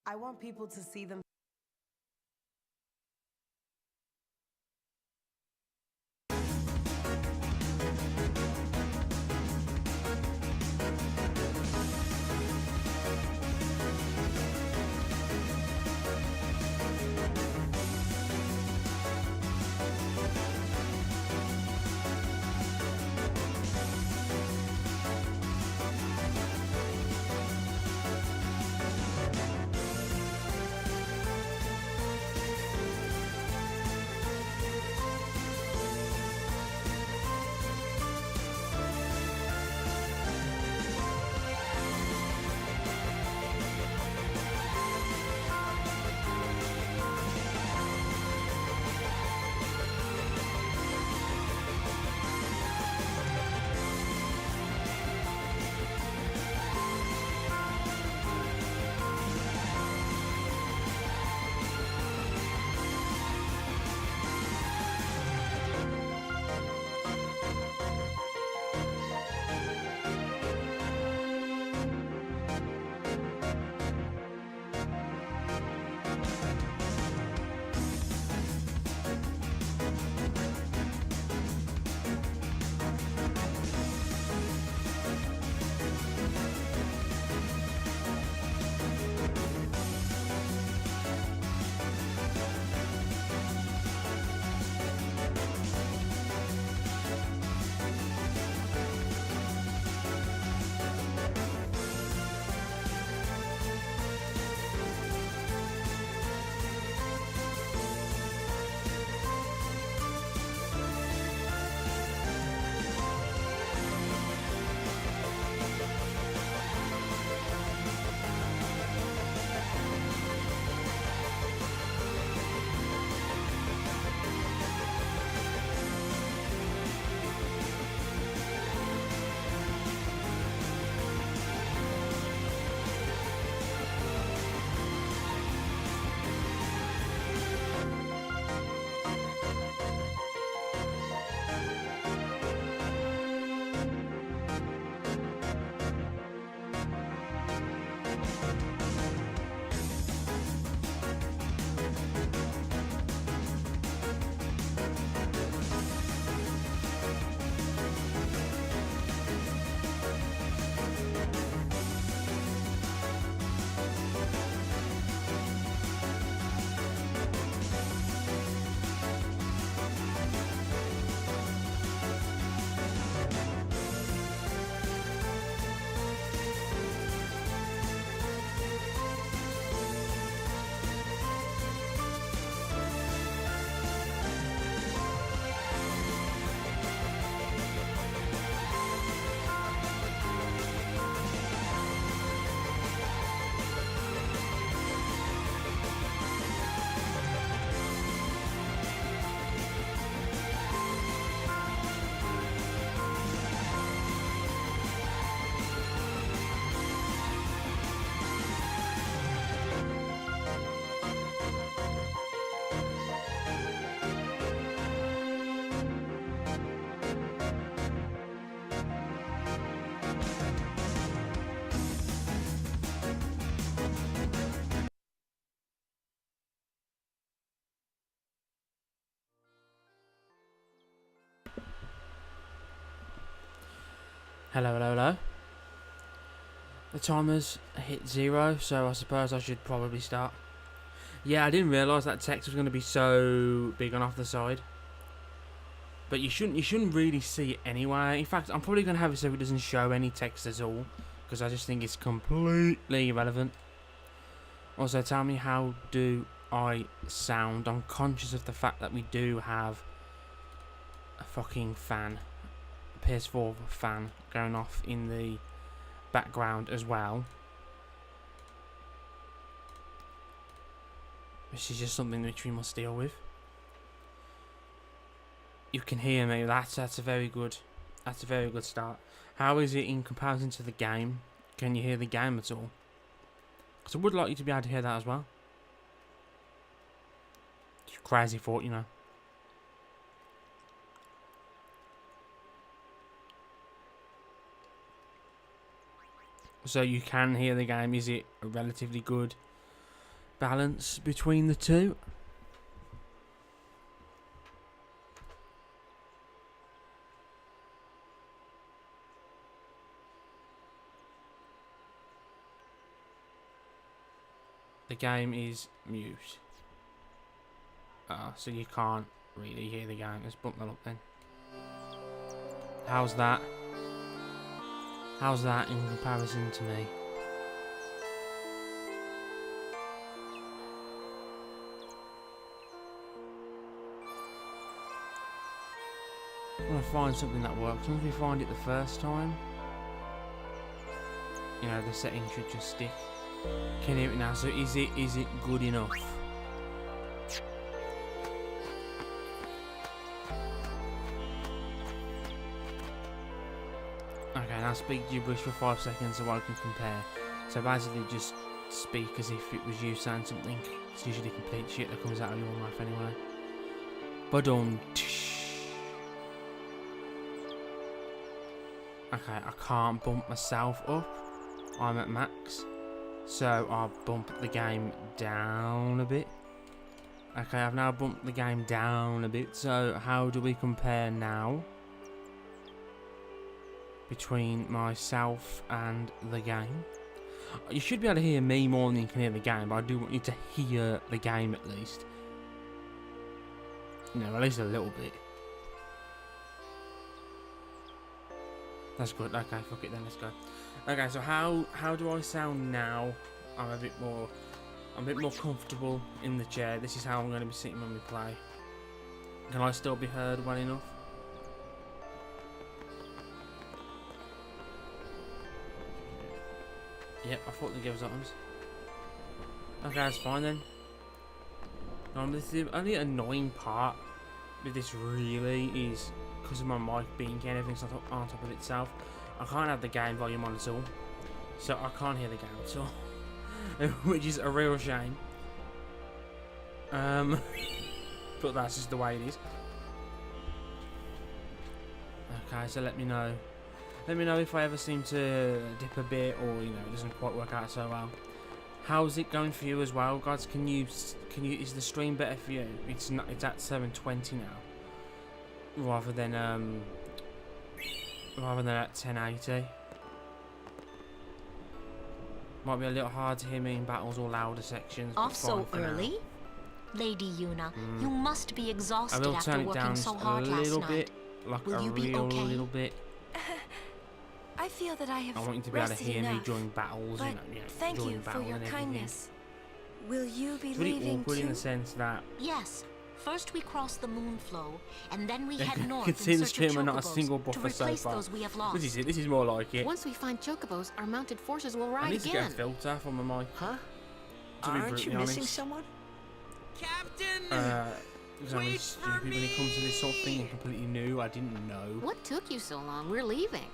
I want people to see them. Hello, hello, hello. The timer's hit 0, so I suppose I should probably start. Yeah, I didn't realise that text was going to be so big on off the side. But you shouldn't really see it anyway. In fact, I'm probably going to have it so it doesn't show any text at all, because I just think it's completely irrelevant. Also, tell me, how do I sound? I'm conscious of the fact that we do have a fucking fan, a PS4 fan, going off in the background as well. This is just something which we must deal with. You can hear me. That's a very good. That's a very good start. How is it in comparison to the game? Can you hear the game at all? Because I would like you to be able to hear that as well. It's a crazy thought, you know. So you can hear the game. Is it relatively good? balance between the two. The game is mute. So you can't really hear the game. Let's bump that up then. How's that? How's that in comparison to me? I want to find something that works. Once we find it the first time, you know, the settings should just stick. Can you hear it now? So is it good enough? Okay, now speak gibberish for 5 seconds so I can compare. So basically just speak as if it was you saying something. It's usually complete shit that comes out of your mouth anyway. Badum. Okay, I can't bump myself up. I'm at max. So I'll bump the game down a bit. Okay, I've now bumped the game down a bit. So how do we compare now? Between myself and the game. You should be able to hear me more than you can hear the game, but I do want you to hear the game at least. You know, at least a little bit. That's good. Okay, fuck it then, let's go. Okay, so how do I sound now? I'm a bit more comfortable in the chair. This is how I'm going to be sitting when we play. Can I still be heard well enough? Yep, I thought they gave us items. Okay, that's fine then. The only annoying part with this really is because of my mic being here and everything's on top of itself. I can't have the game volume on at all, so I can't hear the game at all, which is a real shame. But that's just the way it is. Okay, so let me know. Let me know if I ever seem to dip a bit, or you know, it doesn't quite work out so well. How's it going for you as well, guys? Can you? Is the stream better for you? It's not. It's at 720 now, rather than at 1080. Might be a little hard to hear me in battles or louder sections. Off so early, Lady Yuna. You must be exhausted after working so hard last night. Like a real little bit. I feel that I have. I want you to be able to hear me during battles. But you know, thank you for your kindness. Will you be it's really leaving awkward too? in the sense that Yes. First we cross the moon flow, and then we head north you can see in the in stream search we're of not a single chocobos to buffer so replace far. those we have lost. This is it. This is more like it. Once we find chocobos, our mounted forces will I ride need to get a again. filter from my mic. Huh? To be Aren't you brutally missing honest. someone? Captain! Because I'm really stupid when it comes to this sort of thing and completely new. I didn't know. What took you so long? We're leaving.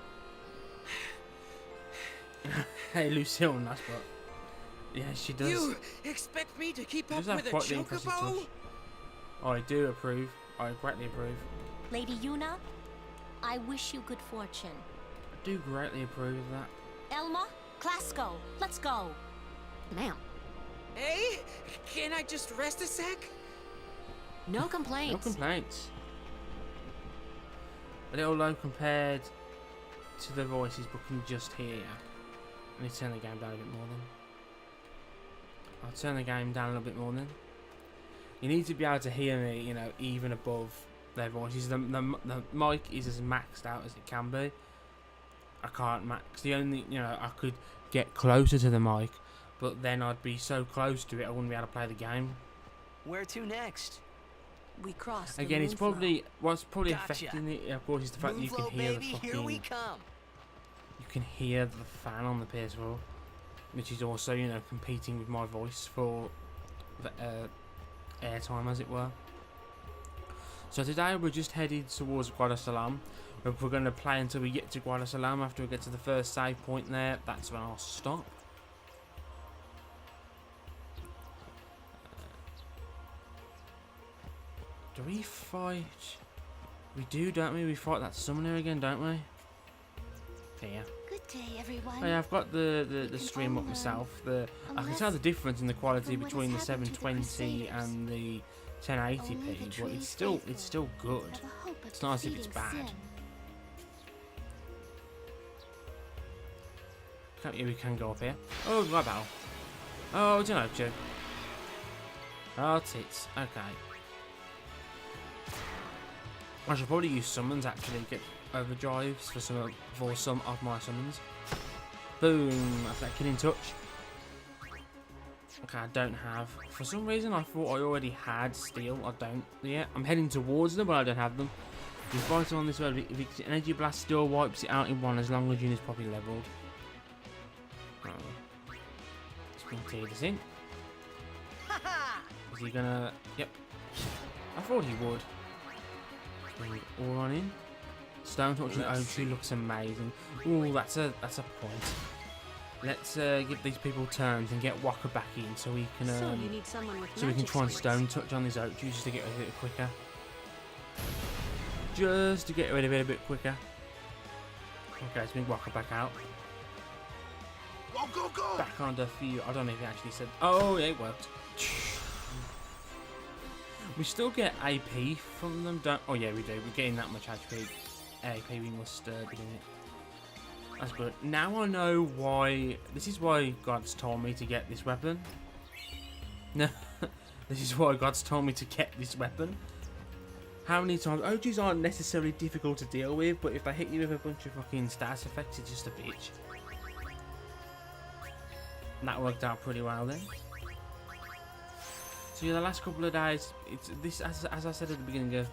Hey, Lucille, nice but yeah, she does. You expect me to keep She up does have with a quite the impressive chocobo? touch. I do approve. I greatly approve. Lady Yuna, I wish you good fortune. I do greatly approve of that. Elma, Clasco, let's go. Ma'am, Hey, can I just rest a sec? no No complaints. complaints. A little low compared to the voices, but can just hear you. I need to turn the game down a bit more then. I'll turn the game down a little bit more then. You need to be able to hear me, you know, even above their voices. The mic is as maxed out as it can be. I can't max. The only, you know, I could get closer to the mic, but then I'd be so close to it I wouldn't be able to play the game. Where to next? We crossed. Again, it's probably what's probably Gotcha. affecting it, of course, is the fact that you can Moonflow, hear baby, the here we fucking. come. You can hear the fan on the PS4, which is also, you know, competing with my voice for the airtime, as it were. So today we're just headed towards Guadalsalam. We're going to play until we get to Guadalsalam. After we get to the first save point there, that's when I'll stop. Do we fight? We do, don't we? We fight that summoner again, don't we? Yeah. Good day, everyone. Oh, yeah, I've got the stream up myself. I can tell the difference in the quality between the 720 and the 1080p, but it's still good. It's not as if it's bad. We can go up here. Oh, my battle. Oh, I don't know, Joe. Oh, tits. Okay. I should probably use summons actually. Get overdrives for some of my summons. Boom. That's that killing touch. Okay, I don't have. For some reason, I thought I already had steel. I don't. Yeah, I'm heading towards them, but I don't have them. You fight them on this road. If it's energy blast, still wipes it out in one as long as unit's properly leveled. Let's bring Tidus in. Is he gonna? Yep. I thought he would. Bring all on in. Stone touch and O2 looks amazing. Ooh, that's a point. Let's give these people turns and get Walker back in so we can we can try and stone touch on these O2 just to get rid of it quicker. Just to get rid of it a bit quicker. Okay, let's bring Walker back out. Go! Back on the field. I don't know if he actually said. Oh, yeah, it worked. We still get AP from them, don't? Oh yeah, we do. We're getting that much HP. AP, we must be doing it. That's good. Now I know why. This is why God's told me to get this weapon. No, this is why God's told me to get this weapon. How many times? OGs aren't necessarily difficult to deal with, but if they hit you with a bunch of fucking status effects, it's just a bitch. And that worked out pretty well then. So yeah, the last couple of days, it's this as I said at the beginning of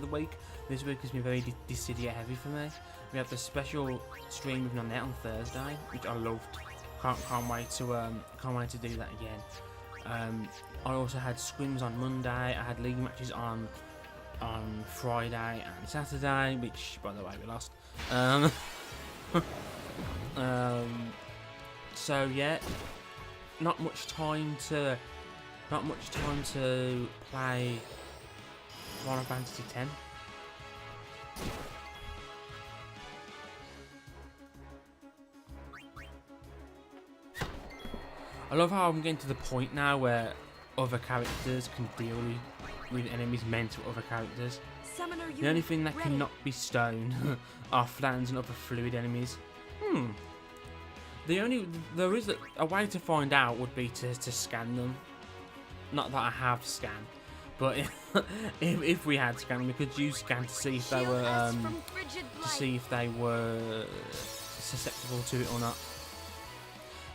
the week. This week has been very Dissidia heavy for me. We have the special stream with Nanette on Thursday, which I loved. Can't wait to do that again. I also had scrims on Monday. I had league matches on Friday and Saturday, which by the way we lost. So yeah, not much time to play Final Fantasy X. I love how I'm getting to the point now where other characters can deal with enemies meant to other characters. The only thing that cannot be stone are flans and other fluid enemies. There is a way to find out would be to scan them. Not that I have scan, but if we had scan, we could use scan to see if they were susceptible to it or not.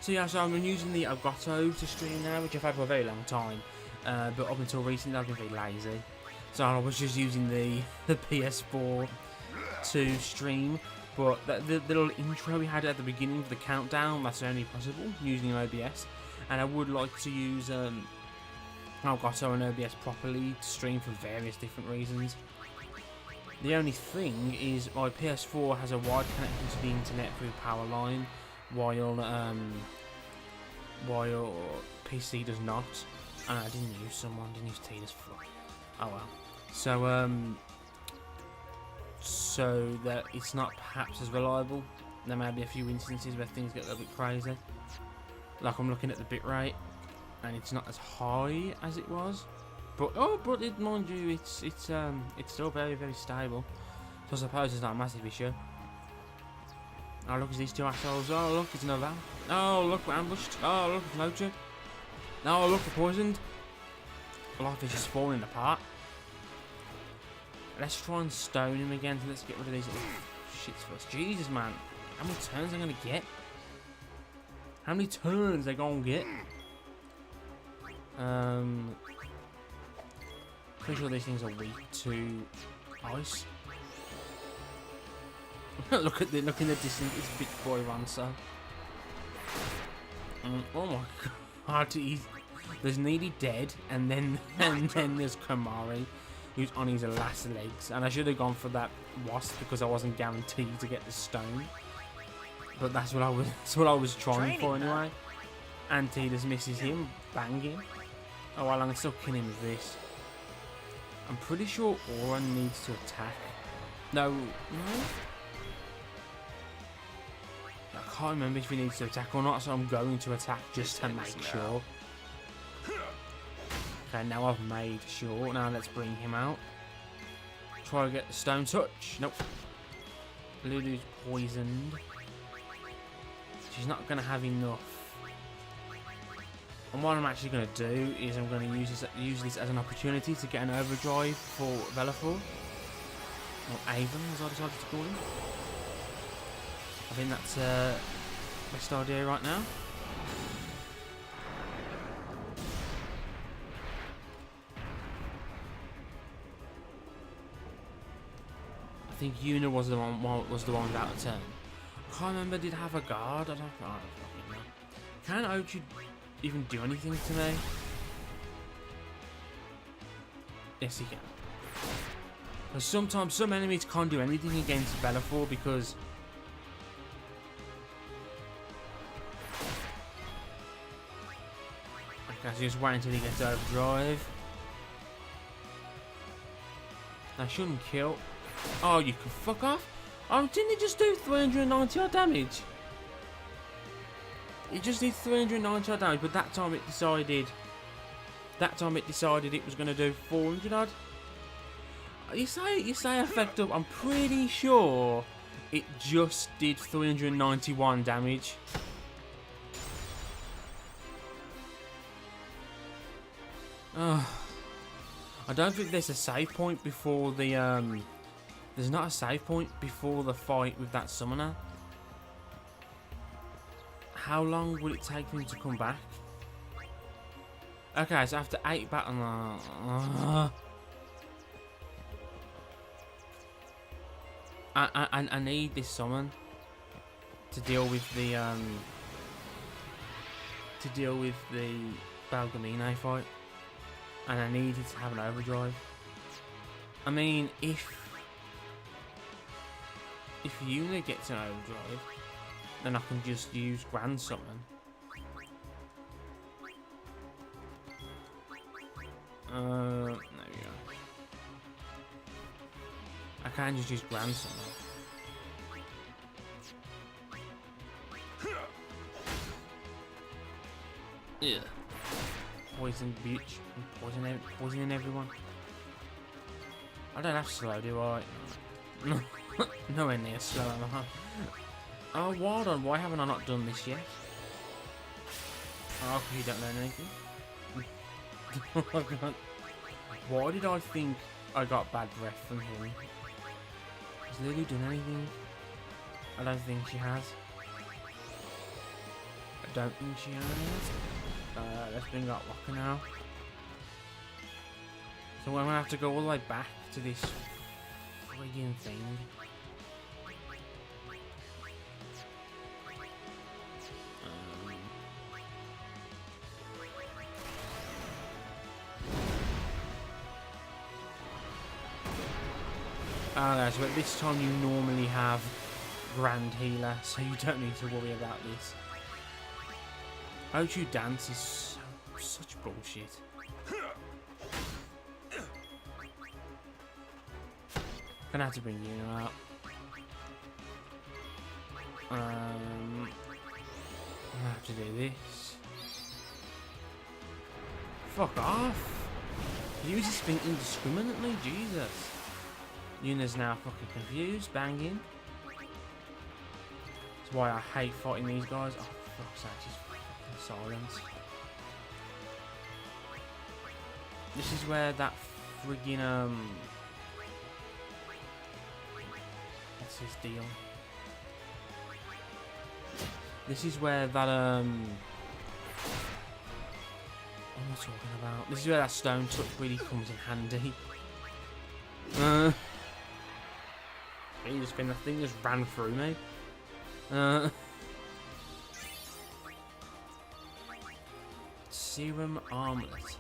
So yeah, so I'm using the Elgato to stream now, which I've had for a very long time, but up until recently I've been very lazy. So I was just using the PS4 to stream. But the little intro we had at the beginning of the countdown, that's only possible using OBS. And I would like to use Elgato and OBS properly to stream for various different reasons. The only thing is my PS4 has a wide connection to the internet through power line, while PC does not. And I didn't use use Tina's floor. Oh well. So that it's not perhaps as reliable. There may be a few instances where things get a little bit crazy. Like I'm looking at the bitrate, and it's not as high as it was. But mind you, it's still very, very stable. So I suppose it's not a massive issue. Oh look, it's these two assholes. Oh look, it's another. Oh look, we're ambushed. Oh look, it's loaded. Oh look, we're poisoned. Life is just falling apart. Let's try and stone him again. So let's get rid of these little shits first. Jesus, man. How many turns am I going to get? How many turns they going to get? Pretty sure these things are weak to ice. Look in the distance. This big boy Rancer. Oh my god. There's Needy dead. And then there's Kamari, who's on his last legs, and I should have gone for that wasp because I wasn't guaranteed to get the stone. But that's what I was trying for anyway. And Tidus misses him, banging. Oh well, I'm still killing him with this. I'm pretty sure Aura needs to attack. No. I can't remember if he needs to attack or not, so I'm going to attack just to make sure. Okay, now I've made sure. Now let's bring him out. Try to get the stone touch. Nope. Lulu's poisoned. She's not going to have enough. And what I'm actually going to do is I'm going to use this as an opportunity to get an overdrive for Bellefor. Or Avon, as I decided to call him. I think that's the best idea right now. I think Yuna was the one without a turn. I can't remember. Did have a guard? I don't fucking know. Can Ochu even do anything to me? Yes, he can. But sometimes some enemies can't do anything against Bellefor because okay, so just wait until he gets overdrive. I shouldn't kill. Oh, you can fuck off. Didn't it just do 390 odd damage? It just did 390 odd damage, but that time it decided it was going to do 400 odd. You say effect up. I'm pretty sure it just did 391 damage. I don't think there's a save point before the there's not a save point before the fight with that summoner. How long will it take for him to come back? Okay, so after 8 battles, I need this summon to deal with the Balgamine fight, and I need it to have an overdrive. I mean, if Yuna gets an overdrive, then I can just use Grand Summon. There we go. I can just use Grand Summon. Yeah. Poison bitch. Poisoning everyone. I don't have slow, do I? Nowhere near slow, am I? Oh, hold on. Why haven't I not done this yet? Oh, you don't learn anything. Oh, God. Why did I think I got bad breath from him? Has Lily done anything? I don't think she has. I don't think she has. Let's bring up Waka now. So we're gonna have to go all the way back to this friggin' thing. Okay, so at this time you normally have Grand Healer, so you don't need to worry about this. Ochu Dance is such bullshit. Gonna have to bring you out. I'm gonna have to do this. Fuck off! He uses spin indiscriminately, Jesus. Yuna's now fucking confused, banging. That's why I hate fighting these guys. Oh, for fuck's sake, just fucking silence. This is where that friggin' what's his deal? This is where that what am I talking about? This is where that stone touch really comes in handy. He just been the thing just ran through me. Serum Armlet.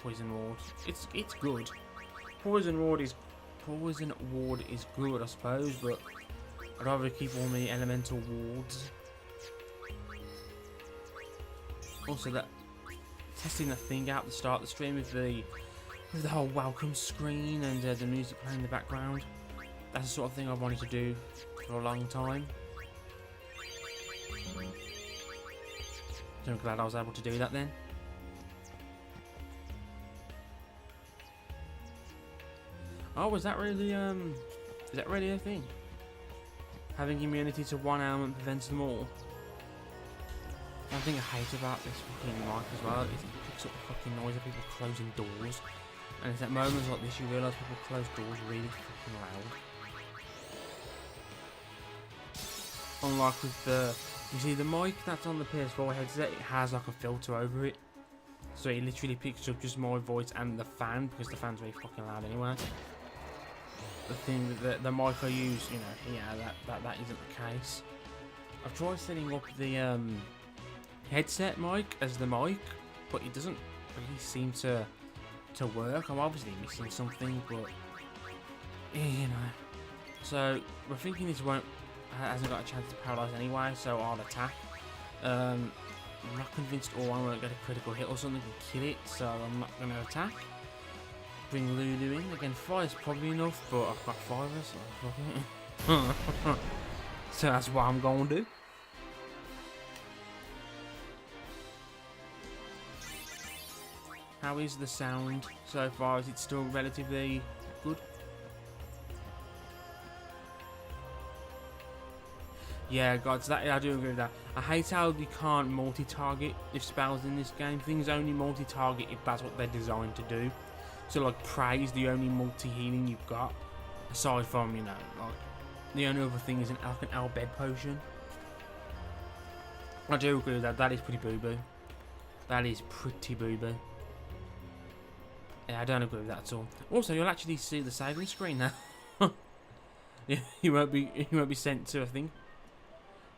Poison Ward. It's good. Poison Ward is good, I suppose, but I'd rather keep all my elemental wards. Also, that testing the thing out at the start of the stream with the whole welcome screen and the music playing in the background. That's the sort of thing I wanted to do for a long time. So I'm glad I was able to do that then. Oh, was that really is that really a thing? Having immunity to one element prevents them all. One thing I hate about this fucking mic as well is it picks up the fucking noise of people closing doors. And it's at moments like this you realise people close doors really fucking loud. Unlike with the, you see the mic that's on the PS4 headset, it has like a filter over it. So it literally picks up just my voice and the fan, because the fan's very fucking loud anyway. The thing that the mic I use, you know, yeah, that isn't the case. I've tried setting up the headset mic as the mic, but it doesn't really seem to work. I'm obviously missing something, but you know. So we're thinking this hasn't got a chance to paralyze anyway, so I'll attack. I'm not convinced Orwan won't get a critical hit or something and kill it, so I'm not going to attack. Bring Lulu in. Again, 5 is probably enough, but I've got 5, so so that's what I'm going to do. How is the sound so far? Is it still relatively good? Yeah, God, that I do agree with that. I hate how you can't multi-target if spells in this game. Things only multi-target if that's what they're designed to do. So like Prey is the only multi-healing you've got, aside from, you know, like the only other thing is like an Al-Bed potion. I do agree with that. That is pretty boo-boo. That is pretty boo-boo. Yeah, I don't agree with that at all. Also, you'll actually see the saving screen now. Yeah, you won't be sent to a thing.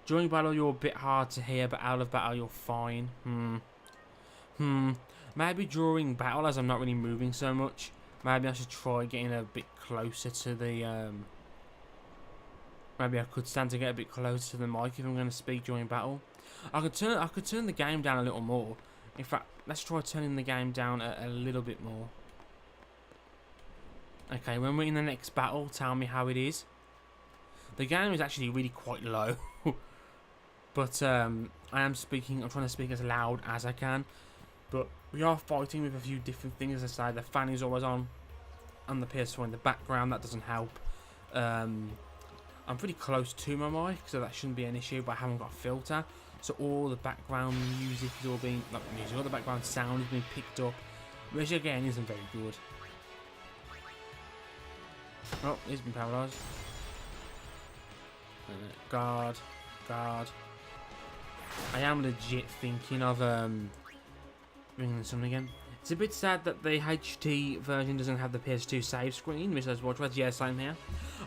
During battle, you're a bit hard to hear, but out of battle, you're fine. Maybe during battle, as I'm not really moving so much, maybe I should try getting a bit closer to the, maybe I could stand to get a bit closer to the mic if I'm going to speak during battle. I could turn the game down a little more. In fact, let's try turning the game down a little bit more. Okay, when we're in the next battle, tell me how it is. The game is actually really quite low. But I am speaking, I'm trying to speak as loud as I can. But we are fighting with a few different things. As I say, the fan is always on the PS4 in the background. That doesn't help. I'm pretty close to my mic, so that shouldn't be an issue, but I haven't got a filter. So all the background music is all being, not music, all the background sound is being picked up, which again isn't very good. Oh, he's been paralysed. Guard. I am legit thinking of bringing something again. It's a bit sad that the HD version doesn't have the PS2 save screen, which has watch words. Yeah, same here.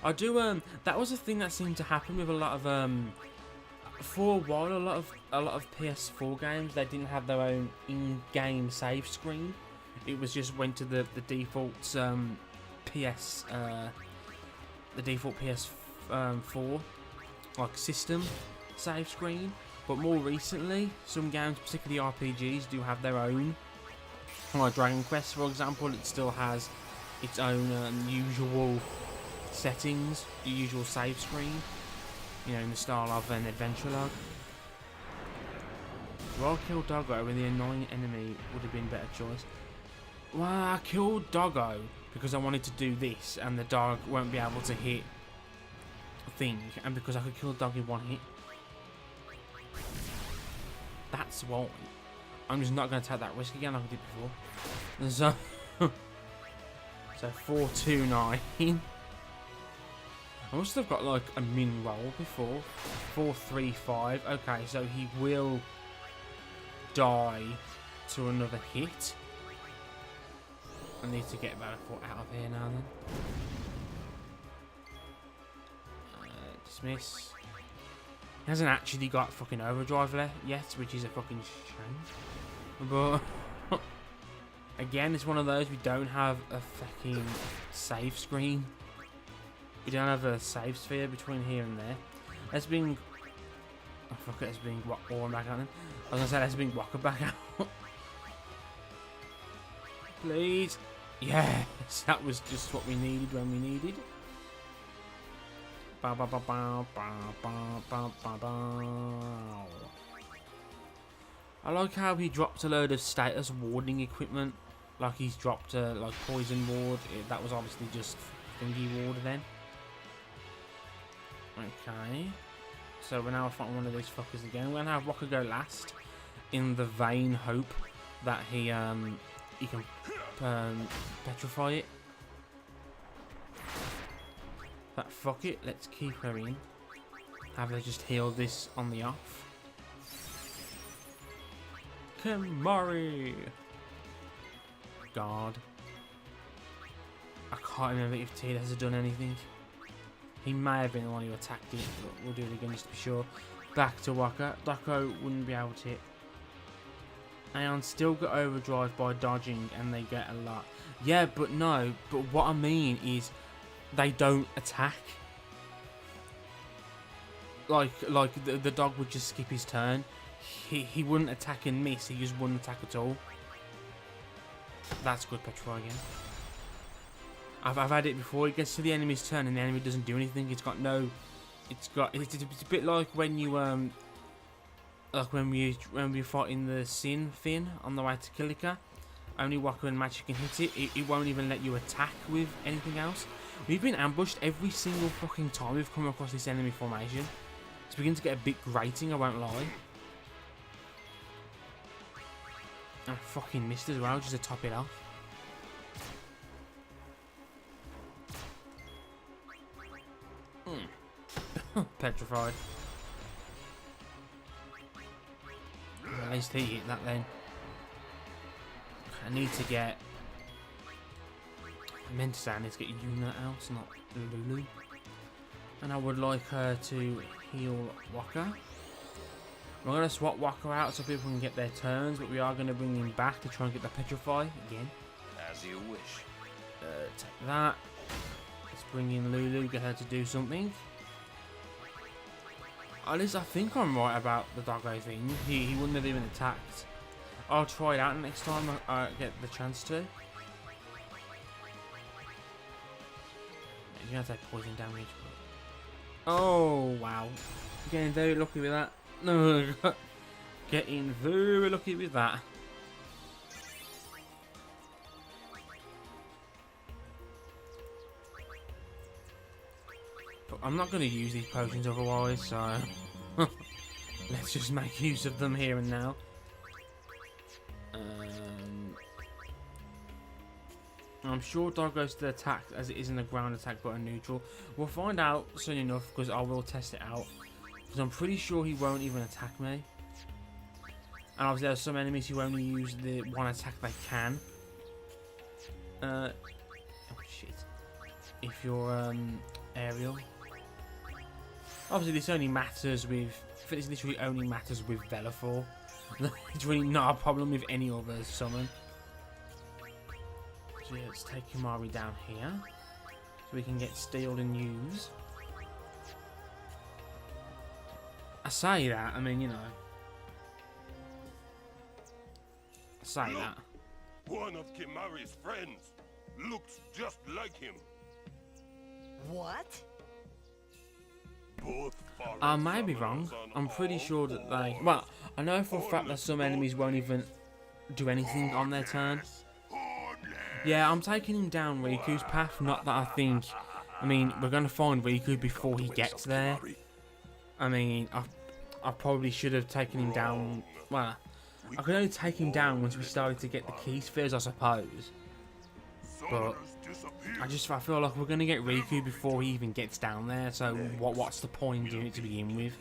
I do. That was a thing that seemed to happen with a lot of for a while. A lot of PS4 games, they didn't have their own in-game save screen. It was just went to the default the default PS4 like system save screen. But more recently, some games, particularly RPGs, do have their own. Like Dragon Quest, for example, it still has its own usual settings, the usual save screen, you know, in the style of an adventure log. Well, I killed Doggo when the annoying enemy would have been a better choice. Well, I killed Doggo because I wanted to do this, and the dog won't be able to hit a thing, and because I could kill the dog in one hit. That's why. I'm just not going to take that risk again like I did before. So 429. I must have got like a min roll before. 435. Okay, so he will die to another hit. I need to get about a foot out of here now then. Dismiss. He hasn't actually got fucking overdrive left yet, which is a fucking shame. But again, it's one of those, we don't have a fucking save screen. We don't have a save sphere between here and there. Let's bring, oh fuck it, let's bring Orwan back out then. I was gonna say let's bring Walker back out. Please. Yes, that was just what we needed when we needed. Bow, bow, bow, bow, bow, bow, bow, bow, bow. I like how he dropped a load of status warding equipment. Like he's dropped a like poison ward. That was obviously just thingy ward then. Okay. So we're now fighting one of these fuckers again. We're gonna have Rocker go last, in the vain hope that he can petrify it. But fuck it, let's keep her in. Have her just heal this on the off. Kimari! God. I can't remember if Ted has done anything. He may have been the one who attacked it, but we'll do it again just to be sure. Back to Waka. Dako wouldn't be able to hit. Aeon still got overdrive by dodging and they get a lot. Yeah, but no. But what I mean is they don't attack. Like the dog would just skip his turn. He wouldn't attack and miss. He just wouldn't attack at all. That's good petrify again. I've had it before. It gets to the enemy's turn and the enemy doesn't do anything. It's got no. It's a bit like when you like when we fought in the Sin Fin on the way to Kilika. Only Waka and Magic can hit it. It won't even let you attack with anything else. We've been ambushed every single fucking time we've come across this enemy formation. It's beginning to get a bit grating, I won't lie. I fucking missed as well, just to top it off. Petrified. Well, at least he hit that then. I need to get... I meant to say I need to get Yuna out, not Lulu. And I would like her to heal Waka. We're going to swap Waka out so people can get their turns, but we are going to bring him back to try and get the Petrify again. As you wish. Take that. Let's bring in Lulu, get her to do something. At least I think I'm right about the doggo thing. He wouldn't have even attacked. I'll try it out next time I get the chance to. You're going to take poison damage. But... oh, wow. Getting very lucky with that. No, getting very lucky with that. But I'm not going to use these potions otherwise, so let's just make use of them here and now. I'm sure Doggo still attacks as it is in the ground attack but a neutral. We'll find out soon enough because I will test it out. Because I'm pretty sure he won't even attack me. And obviously there's some enemies who only use the one attack they can. Oh shit. If you're aerial. Obviously this only matters with... this literally only matters with Velafor. It's really not a problem with any other summon. So yeah, let's take Kimari down here. So we can get Steel and use. I say that, I mean, you know. I say that. One of Kimari's friends looks just like him. What? Both I may be wrong. I'm pretty sure that they... well, I know for a fact that some enemies won't even do anything on their turn. Yeah, I'm taking him down Riku's path, not that I think... I mean, we're going to find Riku before he gets there. I mean, I probably should have taken him down... well, I could only take him down once we started to get the key spheres, I suppose. But I feel like we're going to get Riku before he even gets down there, so what's the point in doing it to begin with?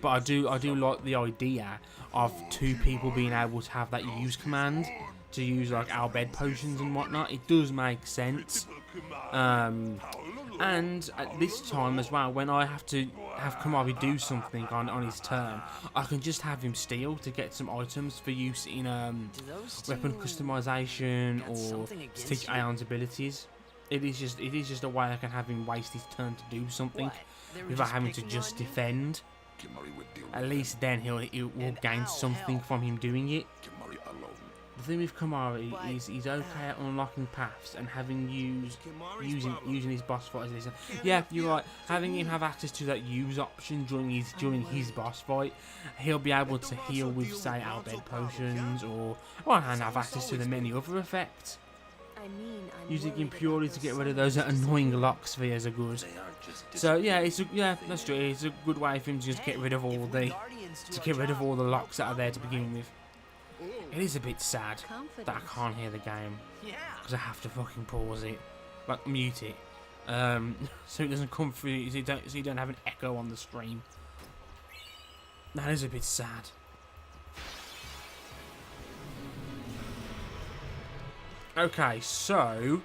But I do like the idea of two people being able to have that use command to use like our bed potions and whatnot. It does make sense. And at this time as well, when I have to have Kimari do something on his turn, I can just have him steal to get some items for use in weapon customization or to teach Aeon's abilities. It is just a way I can have him waste his turn to do something without having to just defend. At least then he will gain something from him doing it. The thing with Kimari is he's okay at unlocking paths and having using his boss fight as this. Yeah, you're right. Having him have access to that use option during his boss fight, he'll be able to heal with, say, our bed potions, or and have access to the many other effects. Using him purely to get rid of those annoying lock spheres are good. So yeah, that's true. It's a good way for him to just get rid of all the locks that are there to begin with. It is a bit sad that I can't hear the game because I have to fucking pause it, like mute it, so it doesn't come through. So you don't have an echo on the stream. That is a bit sad. Okay, so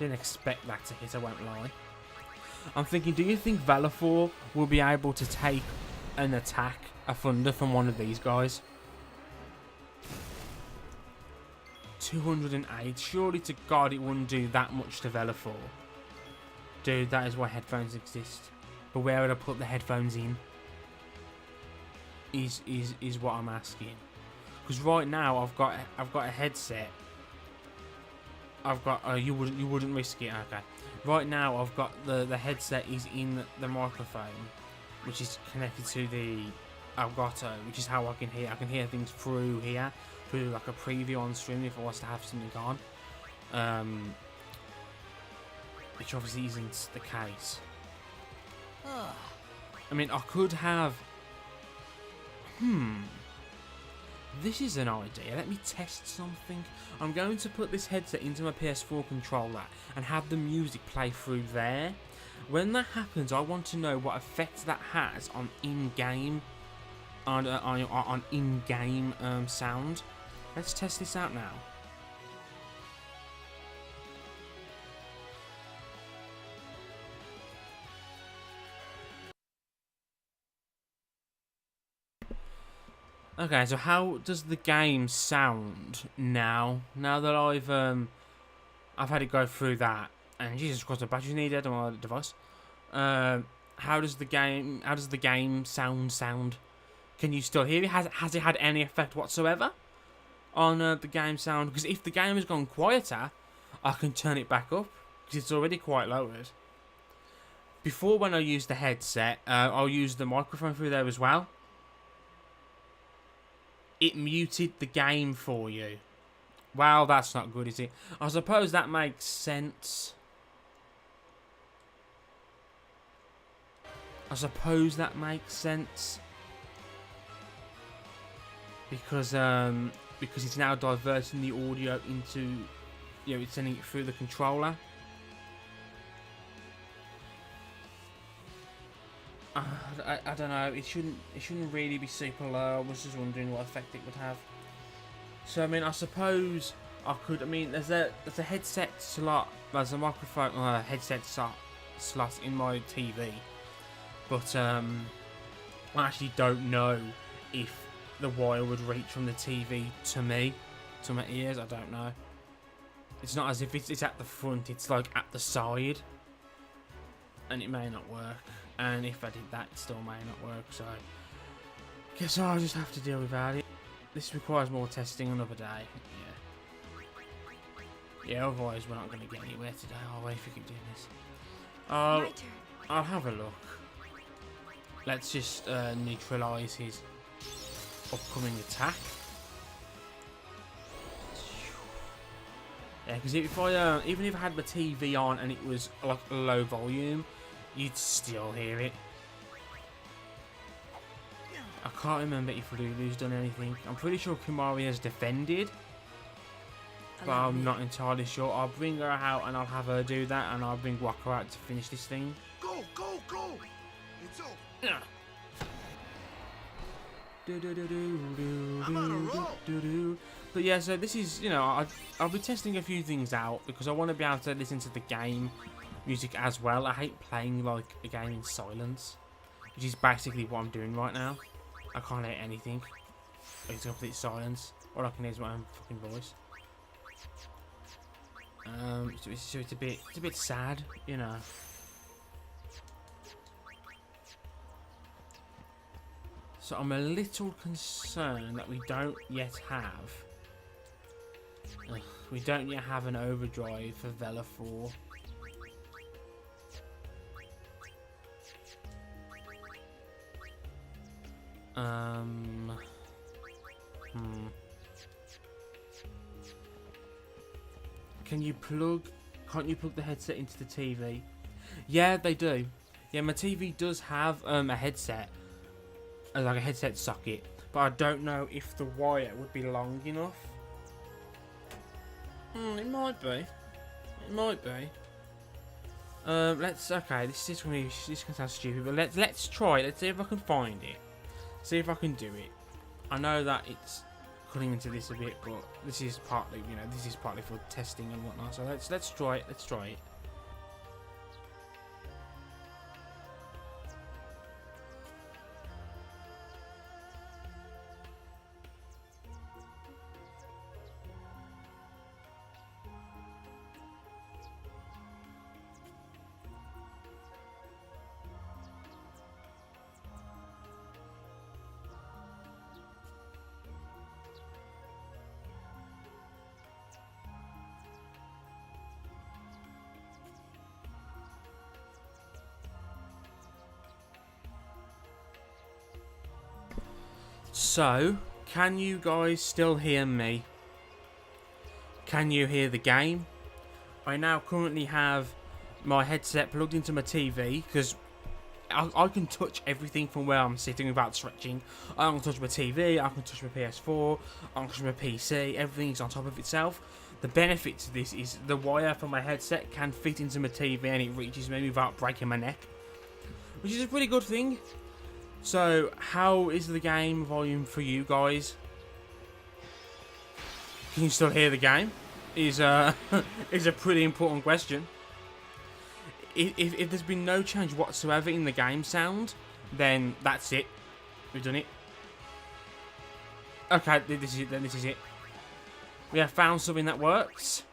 didn't expect that to hit, I won't lie. I'm thinking, do you think Velafor will be able to take an attack, a thunder, from one of these guys? 208. Surely to God it wouldn't do that much to Velafor. Dude, that is why headphones exist. But where would I put the headphones in? Is what I'm asking. Because right now I've got a headset. I've got you wouldn't risk it, okay. Right now I've got the headset is in the microphone, which is connected to the Elgato, which is how I can hear things through here, through like a preview on stream if I was to have something on. Which obviously isn't the case. I mean, I could have. This is an idea. Let me test something. I'm going to put this headset into my PS4 controller and have the music play through there. When that happens, I want to know what effect that has on in-game sound. Let's test this out now. Okay, so how does the game sound now? Now that I've had it go through that, and Jesus Christ, the battery's needed on my device. How does the game sound? Can you still hear it? Has it had any effect whatsoever on the game sound? Because if the game has gone quieter, I can turn it back up because it's already quite lowered. Before, when I used the headset, I'll use the microphone through there as well. It muted the game for you. Well, that's not good, is it? I suppose that makes sense. Because it's now diverting the audio into, it's sending it through the controller. I don't know. It shouldn't really be super low. I was just wondering what effect it would have. So I mean, I suppose I could. I mean, there's a headset slot. There's a microphone headset slot in my TV, but I actually don't know if the wire would reach from the TV to my ears. I don't know. It's not as if it's at the front. It's like at the side, and it may not work. And if I did that, it still may not work, so I guess I'll just have to deal without it. This requires more testing another day. Yeah, otherwise we're not going to get anywhere today, are we, if we keep doing this? I'll have a look. Let's just neutralise his upcoming attack. Yeah, because if I even if I had the TV on and it was like low volume, you'd still hear it. I can't remember if Lulu's done anything. I'm pretty sure Kimari has defended, but I'm not entirely sure. I'll bring her out and I'll have her do that, and I'll bring Waka out to finish this thing. Go! It's over. Yeah. I'm on a roll. But yeah, so this is, I'll be testing a few things out because I want to be able to listen to the game music as well. I hate playing like a game in silence, which is basically what I'm doing right now. I can't hear anything. It's complete silence. All I can hear is my own fucking voice. So it's a bit sad, So I'm a little concerned that we don't yet have... we don't yet have an overdrive for Vela 4. Can you plug... Can't you plug the headset into the TV? Yeah, they do. Yeah, my TV does have a headset. Like a headset socket. But I don't know if the wire would be long enough. It might be. It might be. Okay, this is gonna sound stupid, but let's try it. Let's see if I can find it. See if I can do it. I know that it's cutting into this a bit, but this is partly, this is partly for testing and whatnot. So let's try it. Let's try it. So, can you guys still hear me? Can you hear the game? I now currently have my headset plugged into my TV because I can touch everything from where I'm sitting without stretching. I can touch my TV, I can touch my PS4, I can touch my PC, everything's on top of itself. The benefit to this is the wire from my headset can fit into my TV and it reaches me without breaking my neck, which is a pretty good thing. So, how is the game volume for you guys? Can you still hear the game? Is a pretty important question. If there's been no change whatsoever in the game sound, then that's it. We've done it. Okay, this is it then. This is it. We have found something that works.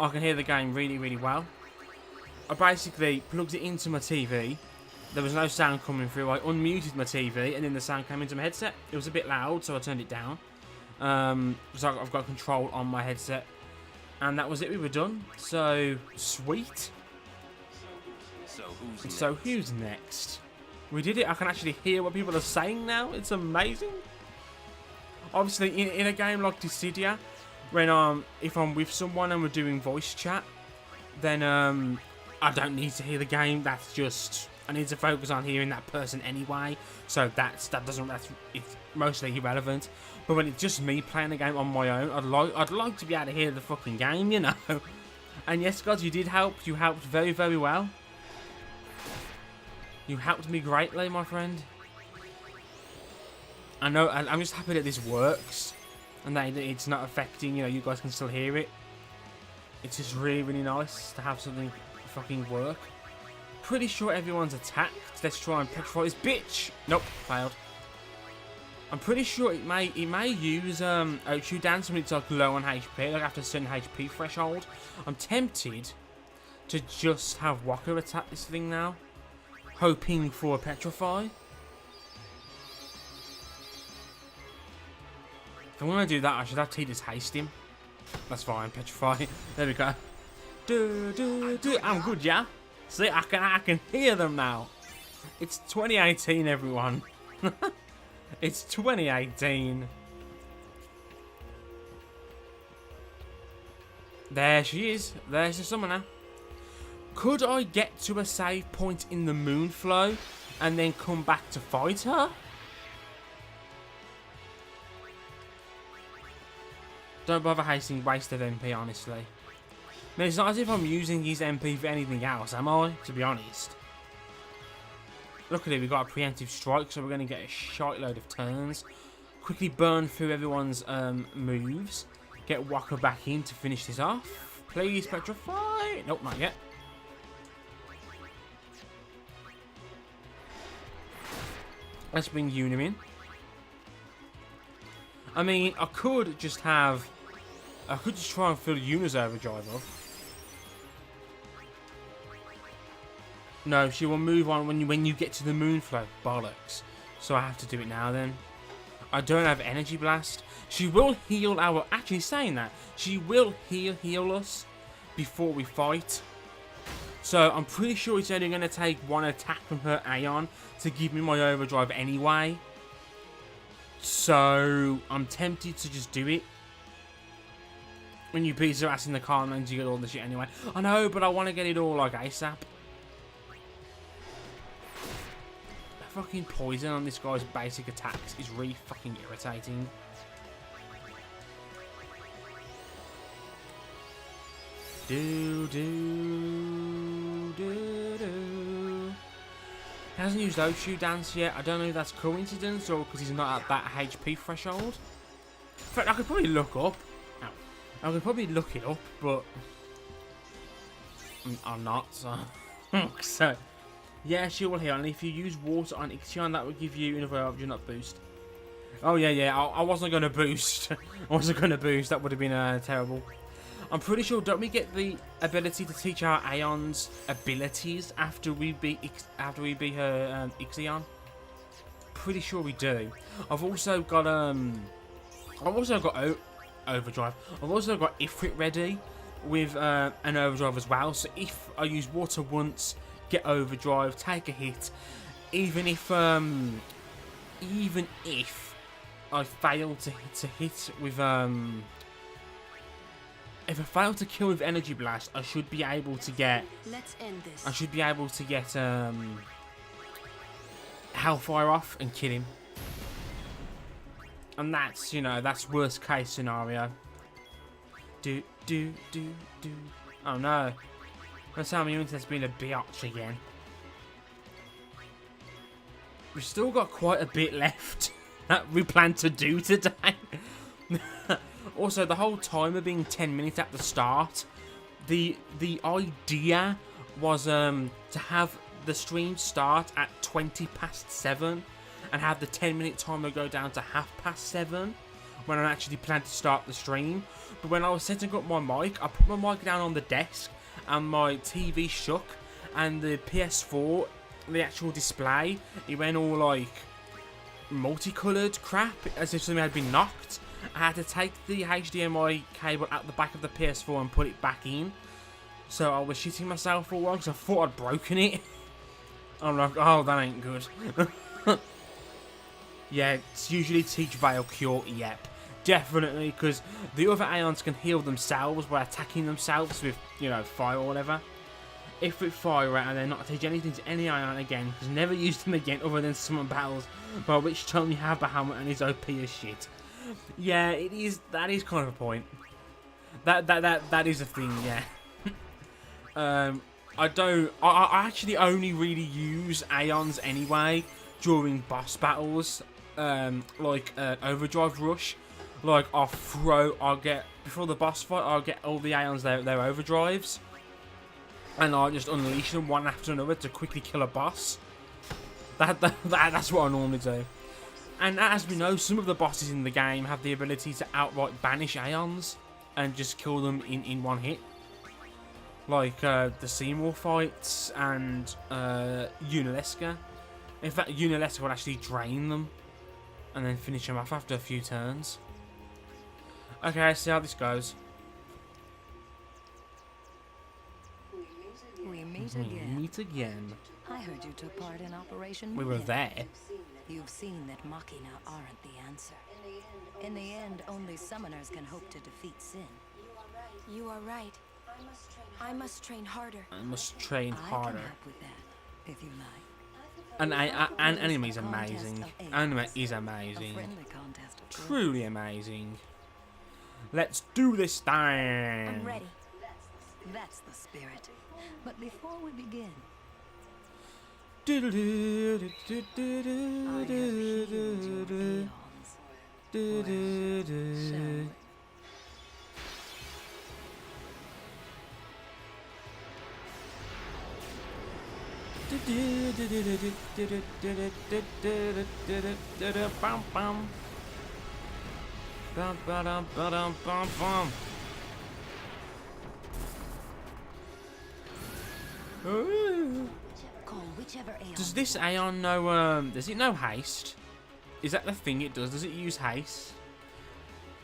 I can hear the game really, really well. I basically plugged it into my TV. There was no sound coming through. I unmuted my TV and then the sound came into my headset. It was a bit loud, so I turned it down. So I've got control on my headset. And that was it. We were done. So, sweet. So who's next? We did it. I can actually hear what people are saying now. It's amazing. Obviously, in a game like Dissidia, when if I'm with someone and we're doing voice chat, then I don't need to hear the game. That's just... I need to focus on hearing that person anyway, so that's it's mostly irrelevant. But when it's just me playing the game on my own, I'd like to be able to hear the fucking game, you know. And yes, guys, you did help. You helped very, very well. You helped me greatly, my friend. I know. I'm just happy that this works and that it's not affecting. You guys can still hear it. It's just really, really nice to have something fucking work. Pretty sure everyone's attacked. Let's try and petrify this bitch. Nope, failed. I'm pretty sure it may use Ochu Dance when it's like low on HP, like after a certain HP threshold. I'm tempted to just have Walker attack this thing now, hoping for a petrify. If I'm gonna do that, I should have Tidus haste him. That's fine, petrify. There we go. I'm good, yeah. See, I can hear them now. It's 2018, everyone. It's 2018. There she is. There's the summoner. Could I get to a save point in the Moonflow and then come back to fight her? Don't bother hasting waste of MP, honestly. I mean, it's not as if I'm using his MP for anything else, am I? To be honest. Luckily, we got a preemptive strike, so we're going to get a shite load of turns. Quickly burn through everyone's moves. Get Waka back in to finish this off. Please petrify. Nope, not yet. Let's bring Una in. I mean, I could just try and fill Una's overdrive up. No, she will move on when you get to the Moonflow. Bollocks. So I have to do it now then. I don't have Energy Blast. She will heal our... Actually, saying that, she will heal us before we fight. So I'm pretty sure it's only going to take one attack from her Aeon to give me my overdrive anyway. So I'm tempted to just do it. When you beat her ass in the car and you get all the shit anyway. I know, but I want to get it all like ASAP. The fucking poison on this guy's basic attacks is really fucking irritating. Do. He hasn't used Ochu Dance yet. I don't know if that's coincidence or because he's not at that HP threshold. In fact, I could probably look up. I could probably look it up, but I'm not. So yeah, she will heal. And if you use water on Ixion, that will give you another do not boost. Oh yeah. I wasn't going to boost. I wasn't going to boost. That would have been terrible. I'm pretty sure, don't we get the ability to teach our Aeons abilities after we beat her Ixion? Pretty sure we do. I've also got Overdrive. I've also got Ifrit ready with an Overdrive as well. So if I use water once, get Overdrive, take a hit, even if I fail to hit with if I fail to kill with Energy Blast, I should be able to get... Let's end this. I should be able to get Hellfire off and kill him. And that's, you know, that's worst case scenario. Do. Oh no. That's how my internet's been a biatch again. We've still got quite a bit left that we plan to do today. Also, the whole timer being 10 minutes at the start, the idea was to have the stream start at 7:20 and have the 10-minute timer go down to 7:30 when I actually planned to start the stream. But when I was setting up my mic, I put my mic down on the desk and my TV shook, and the PS4, the actual display, it went all like multicoloured crap as if something had been knocked. I had to take the HDMI cable out the back of the PS4 and put it back in. So I was shitting myself for a while because I thought I'd broken it. I'm like, oh, that ain't good. Yeah, it's usually Teach Veil Cure, yep. Definitely, because the other Aeons can heal themselves by attacking themselves with, you know, fire or whatever. If we fire it and then not teach anything to any Aeon again, because never used them again other than summon battles, by which time you have Bahamut and he's OP as shit. Yeah, it is. That is kind of a point. That is a thing. Yeah. I actually only really use Aeons anyway during boss battles, like Overdrive Rush. Like I'll get before the boss fight. I'll get all the Aeons their overdrives, and I'll just unleash them one after another to quickly kill a boss. That's what I normally do. And as we know, some of the bosses in the game have the ability to outright banish Aeons and just kill them in one hit. Like the Seymour fights and Unalesca. In fact, Unalesca will actually drain them and then finish them off after a few turns. Okay, let's see how this goes. We meet again. I heard you took part in Operation We were Win. there. You've seen that Machina aren't the answer. In the end, only summoners can hope to defeat sin. You are right. I must train harder. I must train I harder. can help with that, if you like. And anime is A contest amazing. of aims. Anime is A amazing. friendly contest of course. Truly amazing. Let's do this thing. I'm ready. That's the spirit. But before we begin, I have healed your eons. Well, shall we? Call which Whichever Aeon Does this you want. Aeon know, does it know haste? Is that the thing it does? Does it use haste?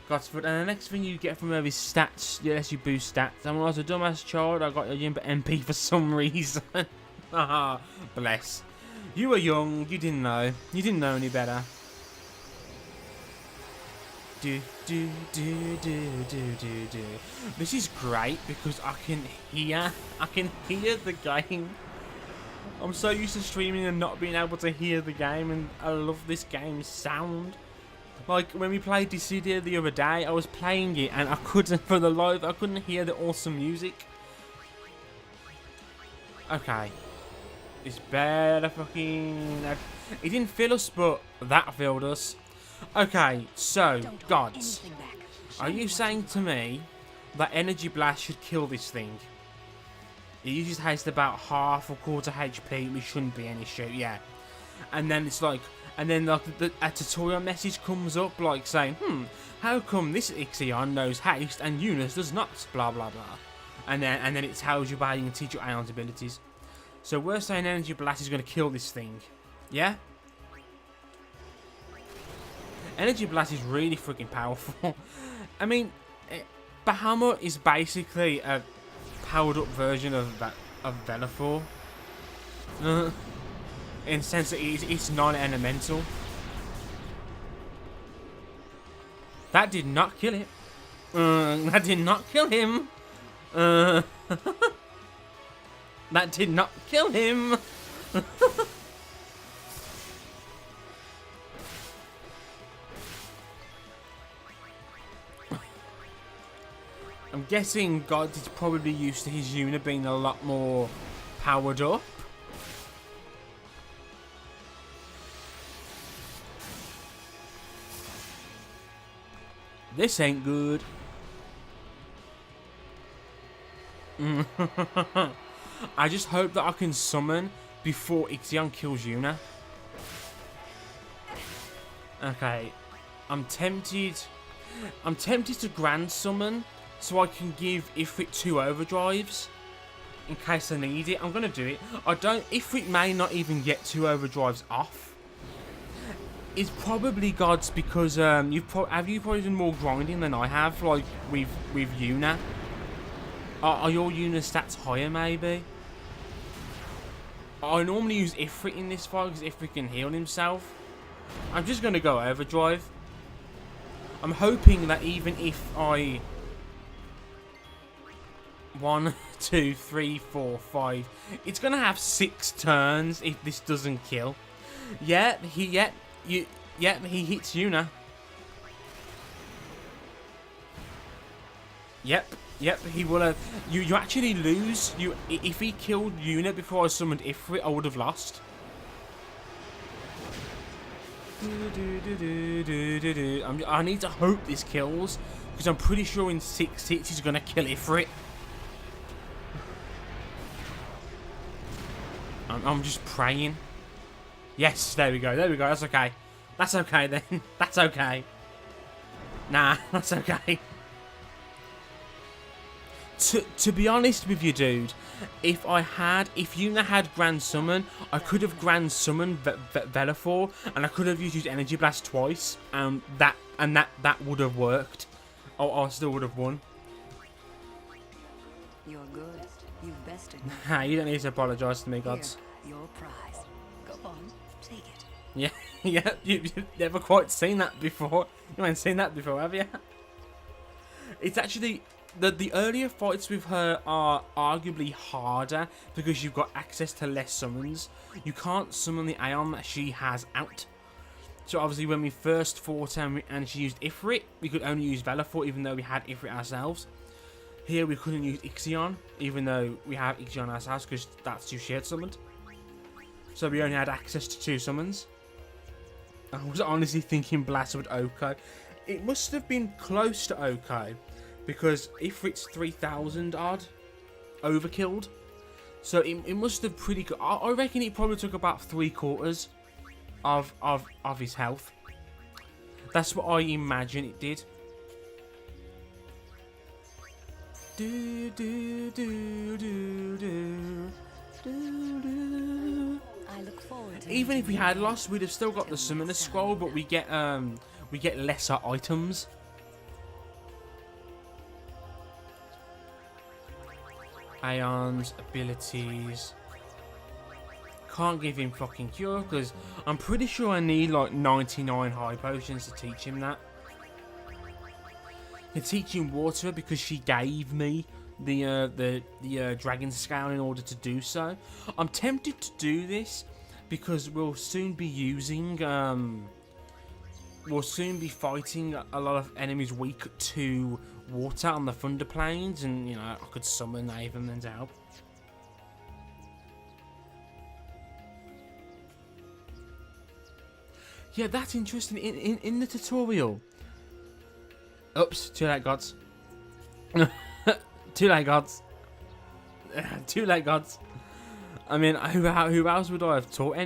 Gosford, and the next thing you get from her is stats. Yes, you boost stats. I'm also a dumbass child. I got your Yimba MP for some reason. Haha, bless. You were young. You didn't know. You didn't know any better. Do do do do do do do. This is great because I can hear the game. I'm so used to streaming and not being able to hear the game, and I love this game's sound. Like when we played Dissidia the other day, I was playing it and I couldn't, for the life, I couldn't hear the awesome music. Okay. It's better fucking... It didn't fill us, but that filled us. Okay, so, Don't hold gods. anything back. Are you saying to me that Energy Blast should kill this thing? It uses haste about half or quarter HP, which shouldn't be an issue, yeah. And then it's like... And then like a tutorial message comes up like saying, how come this Ixion knows haste and Eunice does not? Blah blah blah. And then it tells you how you can teach your Aeon's abilities. So we're saying Energy Blast is going to kill this thing. Yeah? Energy Blast is really freaking powerful. I mean, Bahamut is basically a powered up version of Velafor. In the sense that it's non-elemental. That did not kill it. That did not kill him. That did not kill him. I'm guessing God is probably used to his unit being a lot more powered up. This ain't good. I just hope that I can summon before Ixion kills Yuna. Okay. I'm tempted to grand summon so I can give Ifrit 2 overdrives in case I need it. I'm gonna do it. Ifrit may not even get 2 overdrives off. It's probably Gods because have you probably done more grinding than I have, like with Yuna? Are your Yuna stats higher maybe? I normally use Ifrit in this fight because Ifrit can heal himself. I'm just gonna go overdrive. I'm hoping that even if I 1, 2, 3, 4, 5, it's gonna have 6 turns if this doesn't kill. Yeah, he hits Yuna. Yep, he will have. You actually lose. If he killed Yuna before I summoned Ifrit, I would have lost. I need to hope this kills, because I'm pretty sure in 6 hits he's gonna kill Ifrit. I'm just praying. Yes, there we go. That's okay. That's okay then. That's okay. Nah, that's okay. To be honest with you, dude, if Yuna had Grand Summon, I could have Grand Summoned Velafor, and I could have used Energy Blast twice, and that would have worked. I still would have won. You're good. You've bested me. You don't need to apologise to me, gods. Here, your prize. Go on, take it. Yeah, you've never quite seen that before. You haven't seen that before, have you? It's actually... The earlier fights with her are arguably harder because you've got access to less summons. You can't summon the Aeon that she has out. So obviously when we first fought her and she used Ifrit, we could only use Velafor even though we had Ifrit ourselves. Here we couldn't use Ixion even though we have Ixion ourselves because that's who she had summoned. So we only had access to 2 summons. I was honestly thinking Blast with Oko. It must have been close to Oko. Because Ifrit's 3,000 odd overkilled, so it must have pretty good. I reckon it probably took about 3/4 of his health. That's what I imagine it did. I look forward to Even if we meeting had you lost, we'd have still got the Summoner Scroll, but we get lesser items. Aeon's abilities. Can't give him fucking cure because I'm pretty sure I need like 99 high potions to teach him that. I can teach him water because she gave me the dragon scale in order to do so. I'm tempted to do this because we'll soon be fighting a lot of enemies weak to water on the Thunder Plains, and you know I could summon Averman to help. Yeah, that's interesting. In the tutorial. Oops, too late, gods. Too late, gods. Too late, gods. I mean, who else would I have taught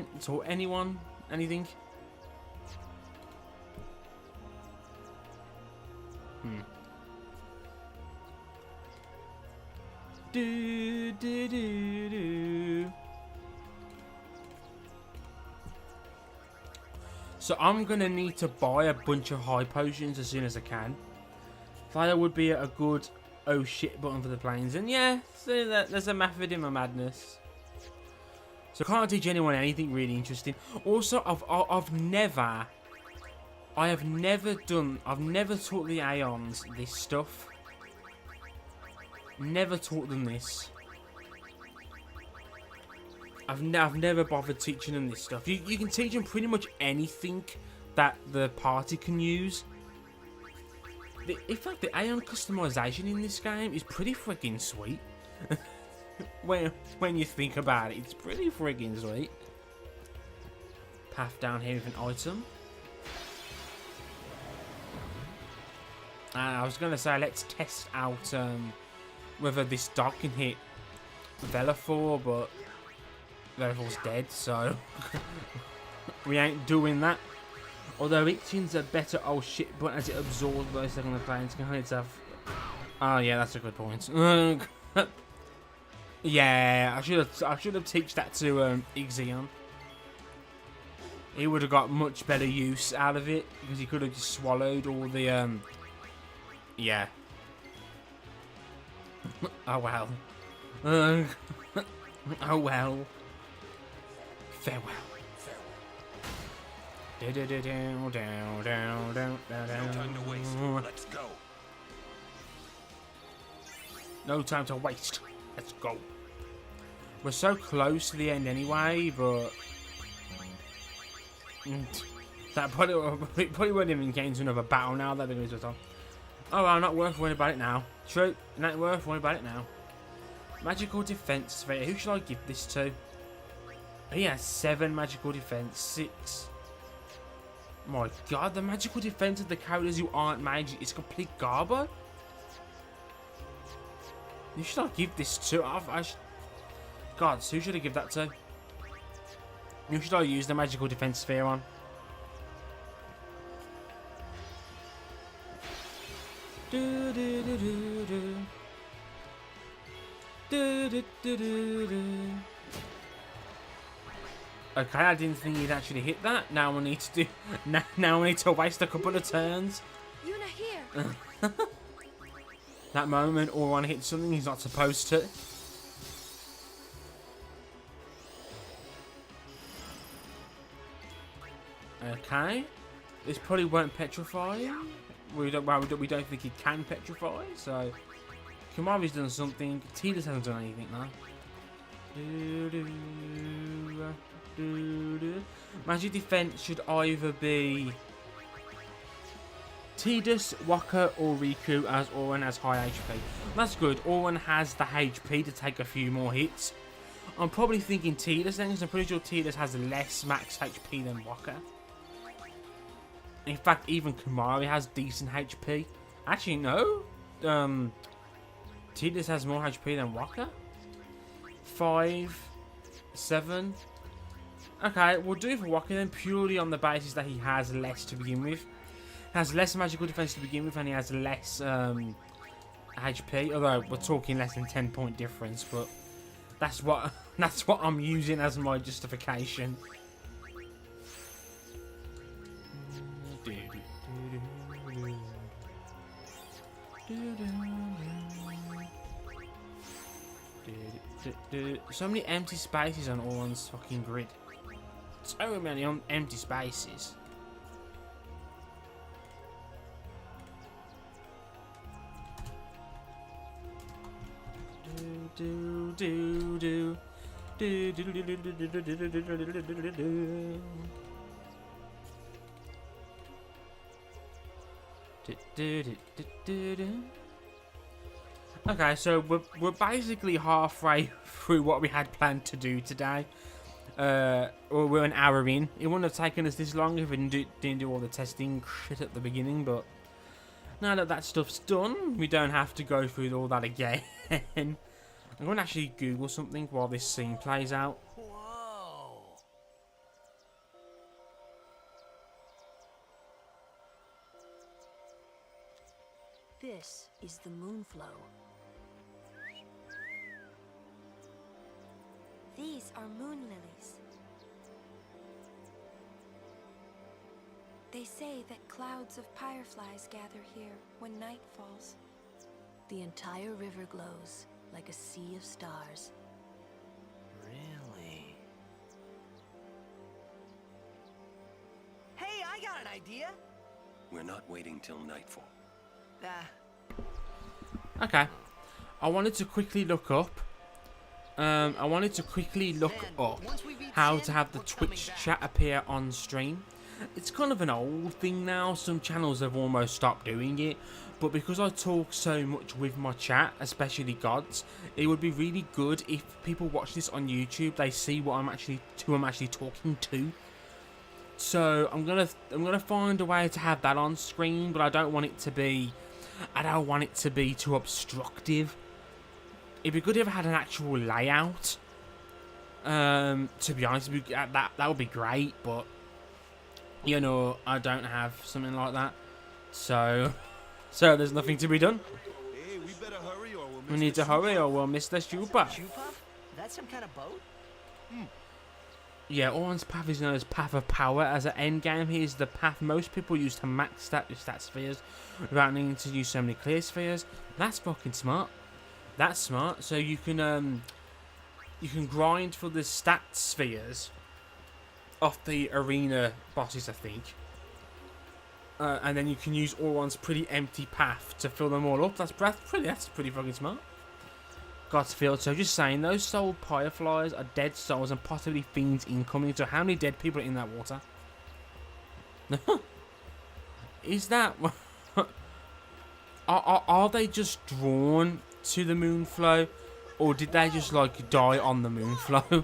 anyone anything? Do do do do. So I'm gonna need to buy a bunch of high potions as soon as I can. That would be a good oh shit button for the planes, and yeah, so there's a method in my madness. So I can't teach anyone anything really interesting. Also, I've never taught the Aeons this stuff. Never taught them this. I've never bothered teaching them this stuff. You can teach them pretty much anything that the party can use. In fact, the Aeon customization in this game is pretty freaking sweet. when you think about it, it's pretty freaking sweet. Path down here with an item. I was gonna say let's test out whether this dog can hit Velafor, but Velafor's dead, so we ain't doing that. Although Itchin's a better old shit button as it absorbs those second planes. Can it have? Oh yeah, that's a good point. Yeah, I should have teach that to Ixion. He would have got much better use out of it because he could have just swallowed all the yeah. Oh well. Oh well. Farewell. No time to waste. Let's go. No time to waste. Let's go. We're so close to the end anyway, but that probably won't even get into another battle now. That goes on. Oh, well, not worth worrying about it now. True, not worth worrying about it now. Magical defense. Who should I give this to? He has 7 magical defense, 6. My God, the magical defense of the characters who aren't magic is complete garbo. Who should I give this to? God, who should I give that to? Who should I use the magical defense sphere on? Do do do do do. Do do do do do. Okay, I didn't think he'd actually hit that. Now I need to do. Now I need to waste a couple of turns. Yuna here. That moment, Oran hits something he's not supposed to. Okay, this probably won't petrify. We don't think he can petrify. So Kimari's done something. Tidus hasn't done anything though. Magic defense should either be Tidus, Waka, or Riku, as Oran has high HP. That's good. Oran has the HP to take a few more hits. I'm probably thinking Tidus then, because I'm pretty sure Tidus has less max HP than Waka. In fact, even Kimari has decent HP. Actually, no. Tidus has more HP than Waka. 5, 7. Okay, we'll do it for Waka then, purely on the basis that he has less to begin with. He has less magical defense to begin with, and he has less HP. Although we're talking less than 10-point difference, but that's what That's what I'm using as my justification. So many empty spaces on Oran's fucking grid. So many empty spaces. Okay, so we're basically halfway through what we had planned to do today. Or we're an hour in. It wouldn't have taken us this long if we didn't do all the testing shit at the beginning, but now that that stuff's done, we don't have to go through all that again. I'm going to actually Google something while this scene plays out. Whoa. This is the moonflow. These are moon lilies. They say that clouds of fireflies gather here when night falls. The entire river glows like a sea of stars. Really? Hey, I got an idea. We're not waiting till nightfall. Okay. I wanted to quickly look up. How to have the Twitch chat appear on stream. It's kind of an old thing now. Some channels have almost stopped doing it. But because I talk so much with my chat, especially gods, it would be really good if people watch this on YouTube. They see what who I'm actually talking to. So I'm gonna find a way to have that on screen, but I don't want it to be too obstructive. It'd be good if I had an actual layout. To be honest, that would be great, but you know, I don't have something like that. So there's nothing to be done. Hey, we better hurry or We need to hurry or we'll miss the shoe path. Shoe puff? That's some kind of boat? Yeah, Oran's path is known as Path of Power. As an endgame, here's the path most people use to max stat spheres without needing to use so many clear spheres. That's fucking smart. That's smart. So you can grind for the stat spheres off the arena bosses, I think. And then you can use Oran's pretty empty path to fill them all up. That's pretty fucking smart. God's field. So just saying, those soul fireflies are dead souls and possibly fiends incoming. So how many dead people are in that water? Is that... are they just drawn to the moonflow? Or did they just like die on the moonflow?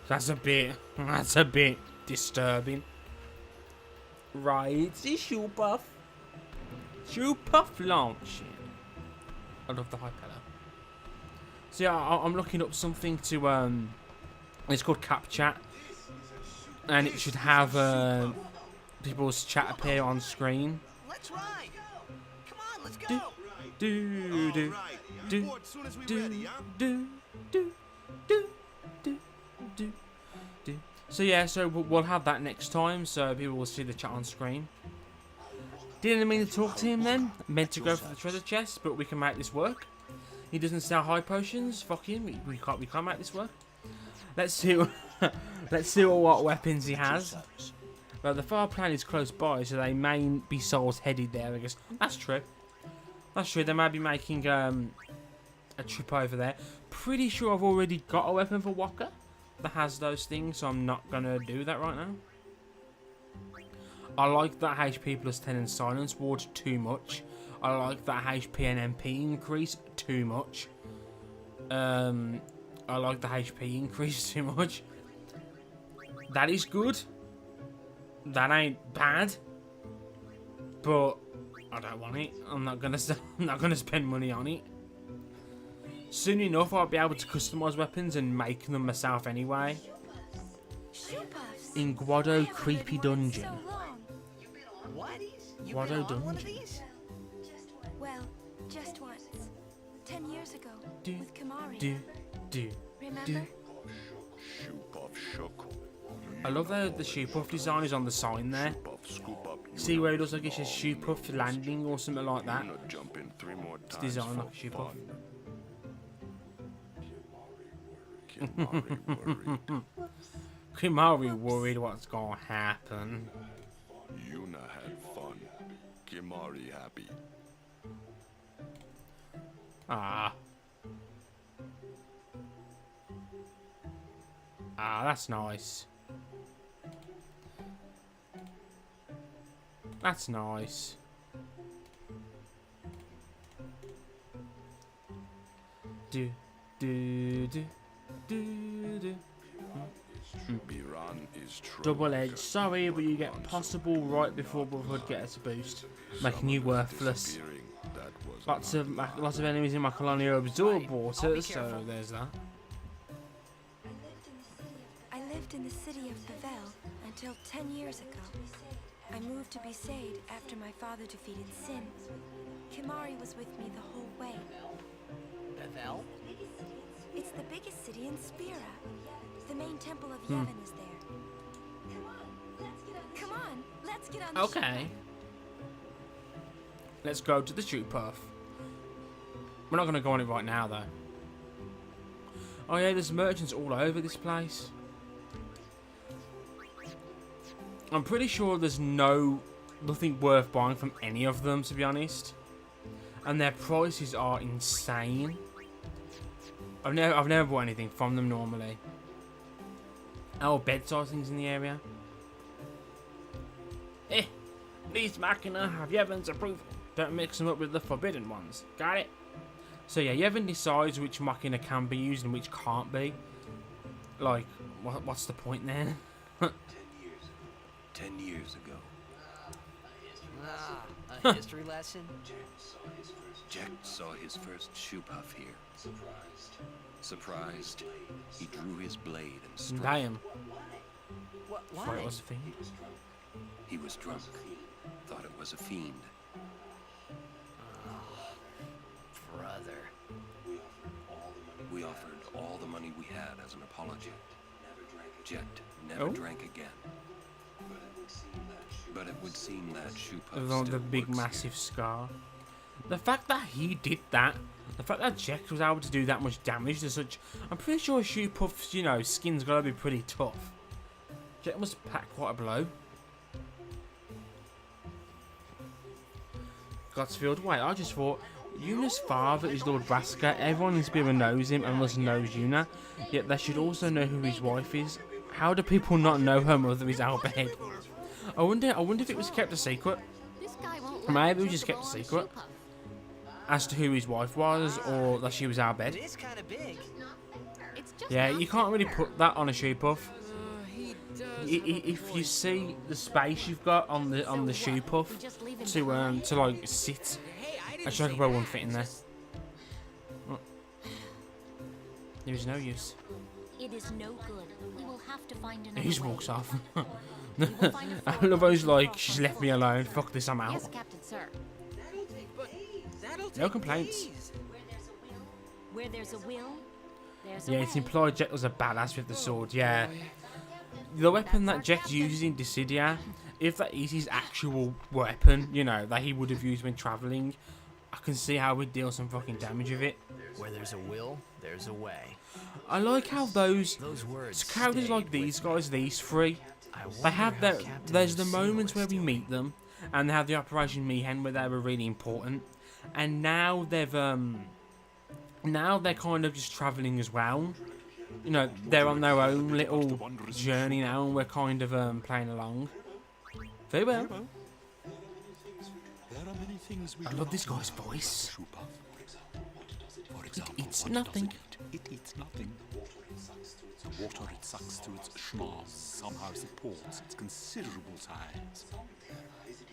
That's a bit disturbing. Right, the shoe puff. Shoe puff launching. I love the high pedal. So yeah, I'm looking up something to it's called Cap Chat, and it should have people's chat appear on screen. Let's ride. Come on, let's go. So yeah, so we'll have that next time, so people will see the chat on screen. Didn't mean to talk to him then. Meant to go for the treasure chest, but we can make this work. He doesn't sell high potions. Fuck him. We can't make this work. Let's see. Let's see what weapons he has. Well, the far plan is close by, so they may be souls headed there. I guess that's true. That's true. They might be making a trip over there. Pretty sure I've already got a weapon for Walker that has those things, so I'm not gonna do that right now. I like that HP plus 10 and Silence Ward too much. I like that HP and MP increase too much. I like the HP increase too much. That is good. That ain't bad. But I don't want it. I'm not gonna spend money on it. Soon enough, I'll be able to customize weapons and make them myself anyway. In Guado Creepy Dungeon. What? You Guado been on Dungeon. one of these? Well, just once. 10 years ago, with Kamari. Do. Remember? I love that the shoe puff design is on the sign there. See where it looks like it says shoe puff landing or something like that. It's designed like a shoe puff. Kimari worried what's gonna happen. Yuna had fun. Kimari happy. Ah, that's nice. That's nice. Do do do do do. Double edge. Sorry, but you get possible right before Brotherhood gets a boost, making you worthless. Lots of enemies in my colony absorb water, so there's that. I lived in the city of Pavel until 10 years ago. I moved to Besaid after my father defeated Sin. Kimari was with me the whole way. Pavel? It's the biggest city in Spira. The main temple of Yevon is there. Come on, let's get on the Okay. Let's go to the shoot puff. We're not going to go on it right now, though. Oh yeah, there's merchants all over this place. I'm pretty sure there's nothing worth buying from any of them, to be honest. And their prices are insane. I've never bought anything from them normally. Oh, bedside things in the area. These Machina have Yevon's approval. Don't mix them up with the forbidden ones. Got it? So yeah, Yevon decides which Machina can be used and which can't be. Like, what's the point then? 10 years ago. A history lesson? Jack saw his first shoe puff here. Surprised, he drew his blade and struck. Damn. Why? Thought it was a fiend. He was drunk. Thought it was a fiend. Brother. We offered all the money we had as an apology. Jet never drank again. But it would seem that shoe puff With still the big works massive scar. The fact that he did that, the fact that Jack was able to do that much damage to such, I'm pretty sure shoe puff's, you know, skin's gotta be pretty tough. Jack must pack quite a blow. Godsfield, wait, I just thought, Yuna's father is Lord Braska. Everyone in Spira knows him and must knows Yuna, yet they should also know who his wife is. How do people not know her mother is Albed? I wonder if it was kept a secret. This guy won't Maybe we let just kept a us go secret on shoe puff. as to who his wife was, or that she was Albed. It is kind of big. It's just Yeah, not you can't really fair. put that on a shoe puff. He does. If you see the space you've got on the shoe puff We just leave him to behind? like sit, Hey, I a didn't say chocobo that. wouldn't fit in there. Just- There is no use. It is no good. We will have to find another He just way. walks off. We will find a I ford love how he's across like, the she's cross left me alone. Fuck this, I'm out. Yes, Captain Sir. But that'll No take complaints. days. Where there's a will, there's Yeah, a it's way. implied Jet was a badass with the sword. Yeah, the weapon that Jet uses in Dissidia, if that is his actual weapon, you know, that he would have used when traveling, I can see how we'd deal some fucking damage with it. Where there's a will, there's a way. I like how those Those words. characters like these guys, these three, they have their. There's the moments where we meet them, and they have the Operation Mayhem where they were really important, and now they've now they're kind of just traveling as well. You know, they're on their own little journey now, and we're kind of playing along. Very well. I love this guy's voice. It eats nothing. It eats nothing. The water it sucks through its schnoz somehow supports its considerable size.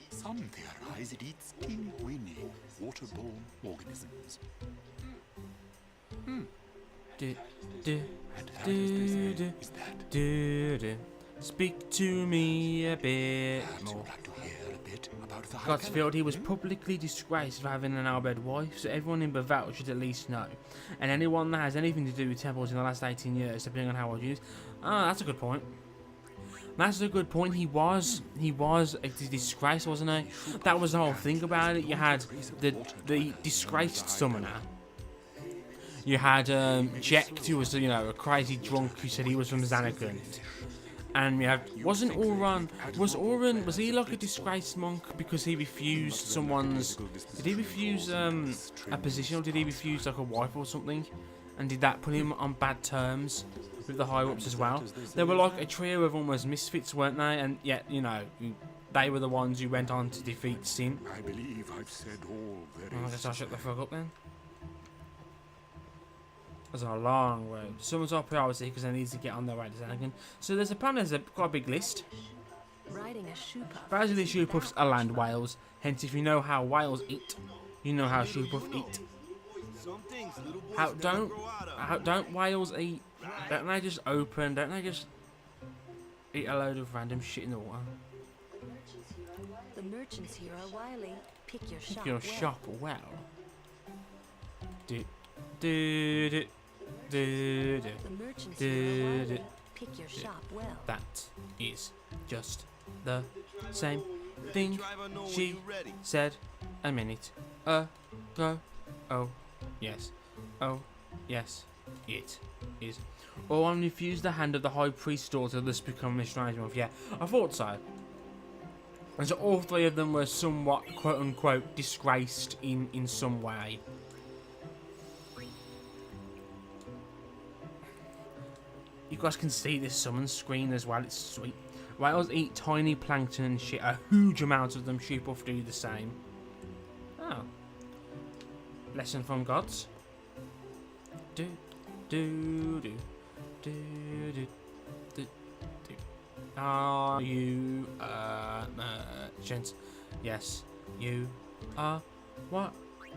Some theorize it eats teeny-weeny waterborne organisms. Do, do, And that, as they do, say, do, is that. do, do. Speak to me a bit Perhaps more. you'd like to hear a bit about the Godsfield, he was publicly disgraced for having an Albed wife, so everyone in Bevelle should at least know. And anyone that has anything to do with temples in the last 18 years, depending on how old you use. Oh, that's a good point. That's a good point. He was a disgrace, wasn't he? That was the whole thing about it. You had the disgraced summoner. You had Jekt, who was, you know, a crazy drunk who said he was from Xanakant. And we have, was he like a disgraced monk because he refused someone's, did he refuse a position, or did he refuse like a wife or something? And did that put him on bad terms with the higher ups as well? They were like a trio of almost misfits, weren't they? And yet, you know, they were the ones who went on to defeat Sin. I believe I've said all there I is. guess I'll shut the fuck up then. That's a long road. Someone's our priority because they need to get on their way to Xanagan. So there's quite a big list. Riding a shoe puff. Basically, shoe puffs are land whales. Hence, if you know how whales eat, you know how shoe puffs eat. Don't whales eat? Don't they just open? Don't they just eat a load of random shit in the water? The merchants here are wily. Pick your shop. Pick your well. shop well. The merchants here are wily. Pick your shop well. That is just the same thing she said a minute ago. Oh, yes. Oh, yes. It is. Oh, I refused the hand of the high priest's daughter. This become estrangement. Yeah, I thought so. And so all three of them were somewhat, quote unquote, disgraced in some way. You guys can see this summon screen as well. It's sweet. Whales eat tiny plankton and shit. A huge amount of them. Shoe puff do the same. Oh. Lesson from gods. Do. Are you merchants? Yes, you are. What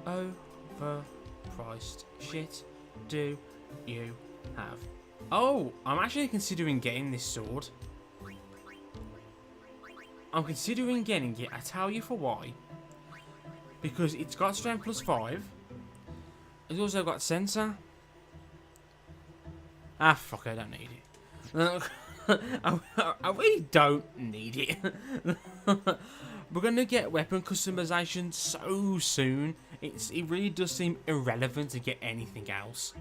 overpriced shit do you have? Oh, I'm actually considering getting this sword. I'm considering getting it. I tell you for why. Because it's got strength +5. It's also got sensor. Ah, fuck, I don't need it. I really don't need it. We're going to get weapon customization so soon. It really does seem irrelevant to get anything else.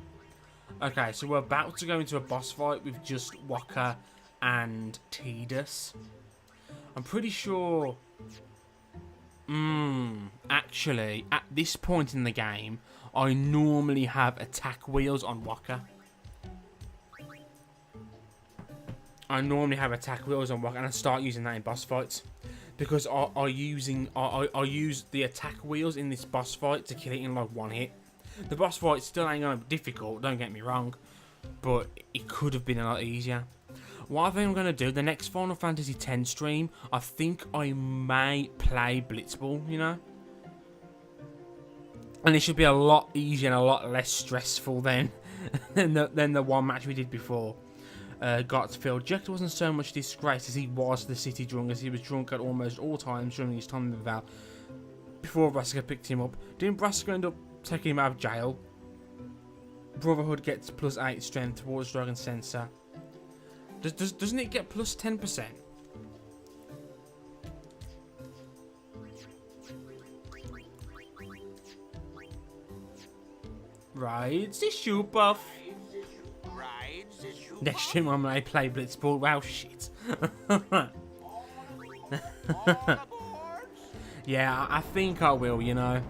Okay, so we're about to go into a boss fight with just Waka and Tidus. I'm pretty sure... actually, at this point in the game, I normally have attack wheels on Waka. I start using that in boss fights. Because I use the attack wheels in this boss fight to kill it in like one hit. The boss fight still ain't gonna be difficult, don't get me wrong. But it could have been a lot easier. What I think I'm going to do, the next Final Fantasy X stream, I think I may play Blitzball, you know? And it should be a lot easier and a lot less stressful than the one match we did before. Godsfield. Jekt wasn't so much disgraced as he was the city drunk, as he was drunk at almost all times during his time in Bevelle. Before Brassica picked him up. Didn't Brassica end up taking him out of jail? Brotherhood gets +8 strength towards Dragon Sensor. Doesn't it get +10%? Rides the shoe buff. Next stream I'm gonna play Blitzball. Wow, shit. Yeah, I think I will, you know.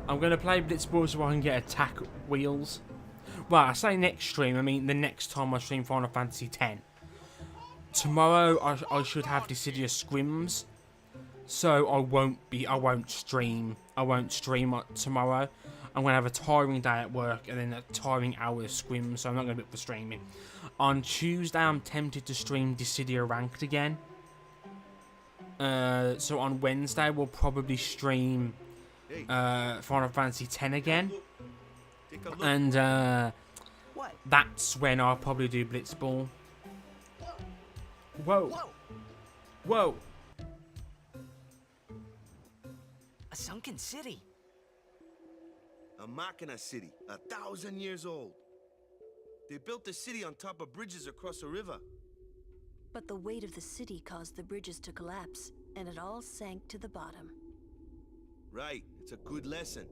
I'm gonna play Blitzball so I can get attack wheels. Well, I say next stream, I mean the next time I stream Final Fantasy X. Tomorrow I should have Deciduous Scrims, so I won't stream tomorrow. I'm gonna have a tiring day at work and then a tiring hour of Scrims, so I'm not gonna be up for streaming. On Tuesday I'm tempted to stream Dissidia Ranked again. So on Wednesday we'll probably stream Final Fantasy X again. And that's when I'll probably do Blitzball. Whoa. Whoa. A sunken city. A Machina city, 1,000 years old. They built the city on top of bridges across a river. But the weight of the city caused the bridges to collapse, and it all sank to the bottom. Right, it's a good lesson.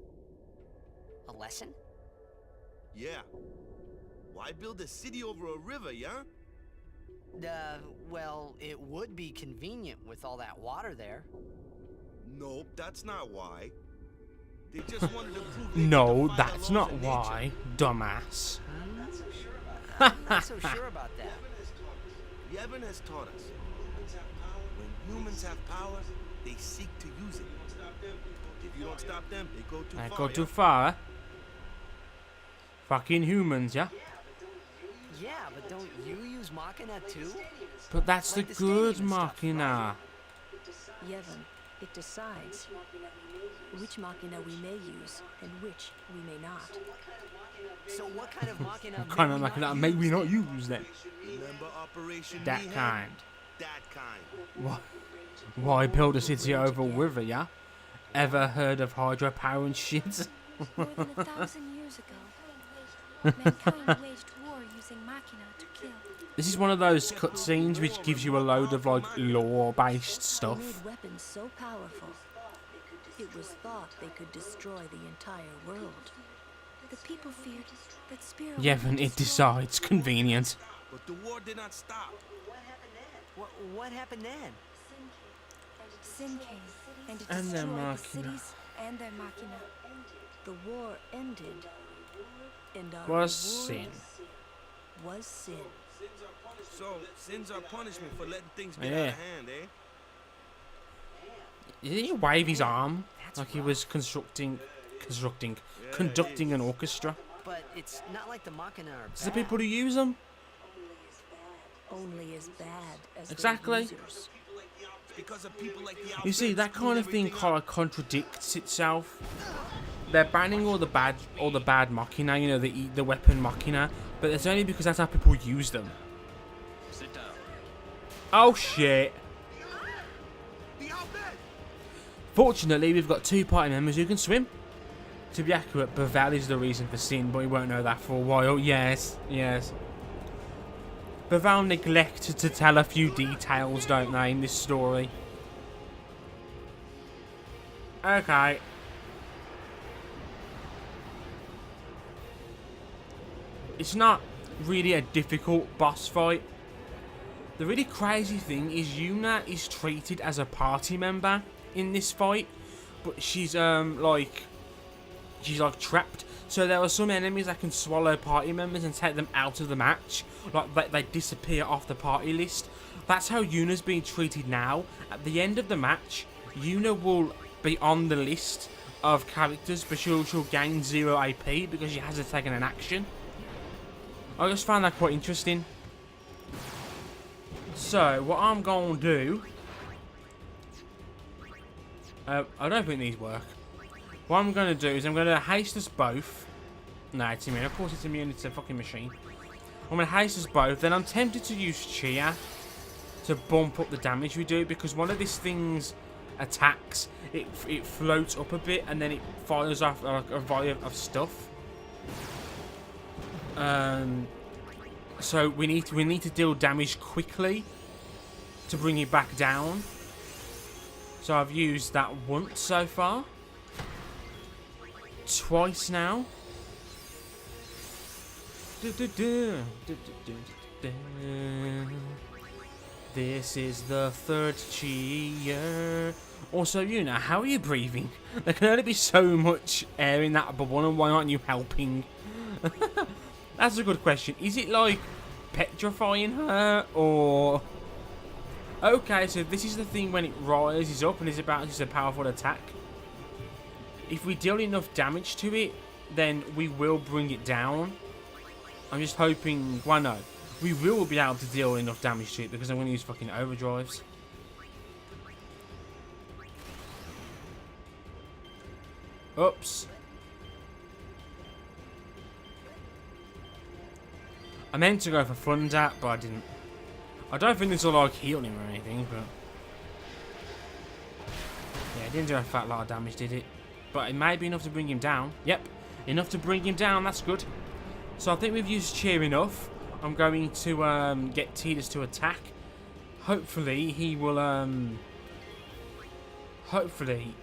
A lesson? Yeah. Why build a city over a river, yeah? Well, it would be convenient with all that water there. Nope, that's not why. They just wanted to prove they No, could defy the that's laws not of why, nature. dumbass. I'm not so sure about that. Yevon has taught us. When humans have power, they seek to use it. If you don't stop them, they go too far. Go too far, eh? Fucking humans, yeah? Yeah, but don't you use Machina too? But that's Like the the good stadium stuff, Machina. Yevon, it decides which Machina we may use and which we may not. So what kind of Machina? What kind of Machina may we not use then? Remember Operation That Mayhem? kind. That kind. What? Why build a city over a river, yeah? Ever heard of hydropower and shit? More than 1,000 years ago, mankind waged war using Machina to kill. This is one of those cutscenes which gives you a load of like lore-based They stuff. made weapons so powerful, it was thought they could destroy the entire world. The people feared that Spirit Yevon, would it destroy decides. Convenient. But the war did not stop. What happened then? Sin came, and it And their destroyed the Machina. cities and their Machina. The war ended, and our Was reward sin. was sin. So, sins are punishment for letting things get Yeah. out of hand, eh? Did he wave his arm like he was conducting an orchestra? But it's not like the Machina are It's the bad. people who use them. Only as bad as Exactly. their users. Because of people like the You see, Outfits that kind screwed of thing everything kind up. of contradicts itself. They're banning all the bad Machina, you know, the weapon Machina, but it's only because that's how people use them. Sit down. Oh shit! Fortunately, we've got two party members who can swim. To be accurate, Bevel is the reason for sin, but we won't know that for a while. Yes, yes. Bevel neglected to tell a few details, don't they, in this story? Okay. It's not really a difficult boss fight. The really crazy thing is Yuna is treated as a party member in this fight, but she's like trapped. So there are some enemies that can swallow party members and take them out of the match, like they disappear off the party list. That's how Yuna's being treated now. At the end of the match, Yuna will be on the list of characters, but she'll gain 0 AP because she hasn't taken an action. I just found that quite interesting. So, what I'm going to do... I don't think these work. What I'm going to do is I'm going to haste us both. No, it's immune. Of course it's immune. It's a fucking machine. I'm going to haste us both. Then I'm tempted to use Chia to bump up the damage we do, because one of these things attacks, it floats up a bit and then it fires off like a volley of stuff. So we need to deal damage quickly to bring it back down. So I've used that once so far. Twice now. This is the third cheer. Also, Yuna, how are you breathing? There can only be so much air in that bubble, and why aren't you helping? That's a good question. Is it like petrifying her, or... Okay, so this is the thing when it rises up and is about to use a powerful attack. If we deal enough damage to it, then we will bring it down. I'm just hoping... Well, no. We will be able to deal enough damage to it because I'm going to use fucking overdrives. Oops. I meant to go for Fundat, but I didn't. I don't think this will like heal him or anything, but... Yeah, it didn't do a fat lot of damage, did it? But it may be enough to bring him down. Yep, enough to bring him down. That's good. So I think we've used cheer enough. I'm going to get Tidus to attack. Hopefully he will. Hopefully.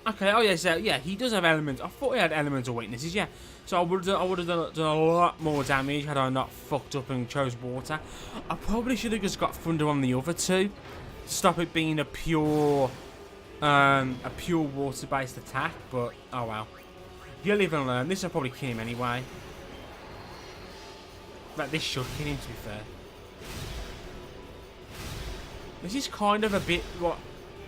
Okay. Oh yeah. So yeah, he does have elements. I thought he had elemental weaknesses. Yeah. So I would have done a lot more damage had I not fucked up and chose water. I probably should have just got thunder on the other two to stop it being a pure water-based attack. But oh well. You'll live and learn. This will probably kill him anyway. But this should kill him, to be fair. This is kind of a bit what.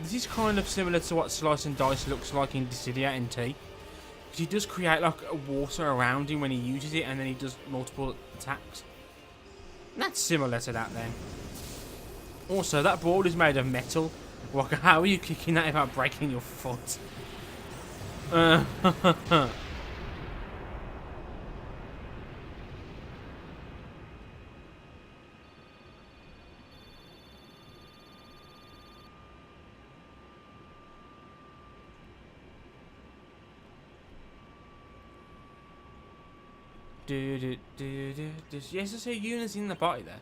This is kind of similar to what Slice and Dice looks like in Dissidia NT. Because he does create like a water around him when he uses it, and then he does multiple attacks. And that's similar to that then. Also, that board is made of metal. Walker, how are you kicking that without breaking your foot? Yes, I see units in the party there.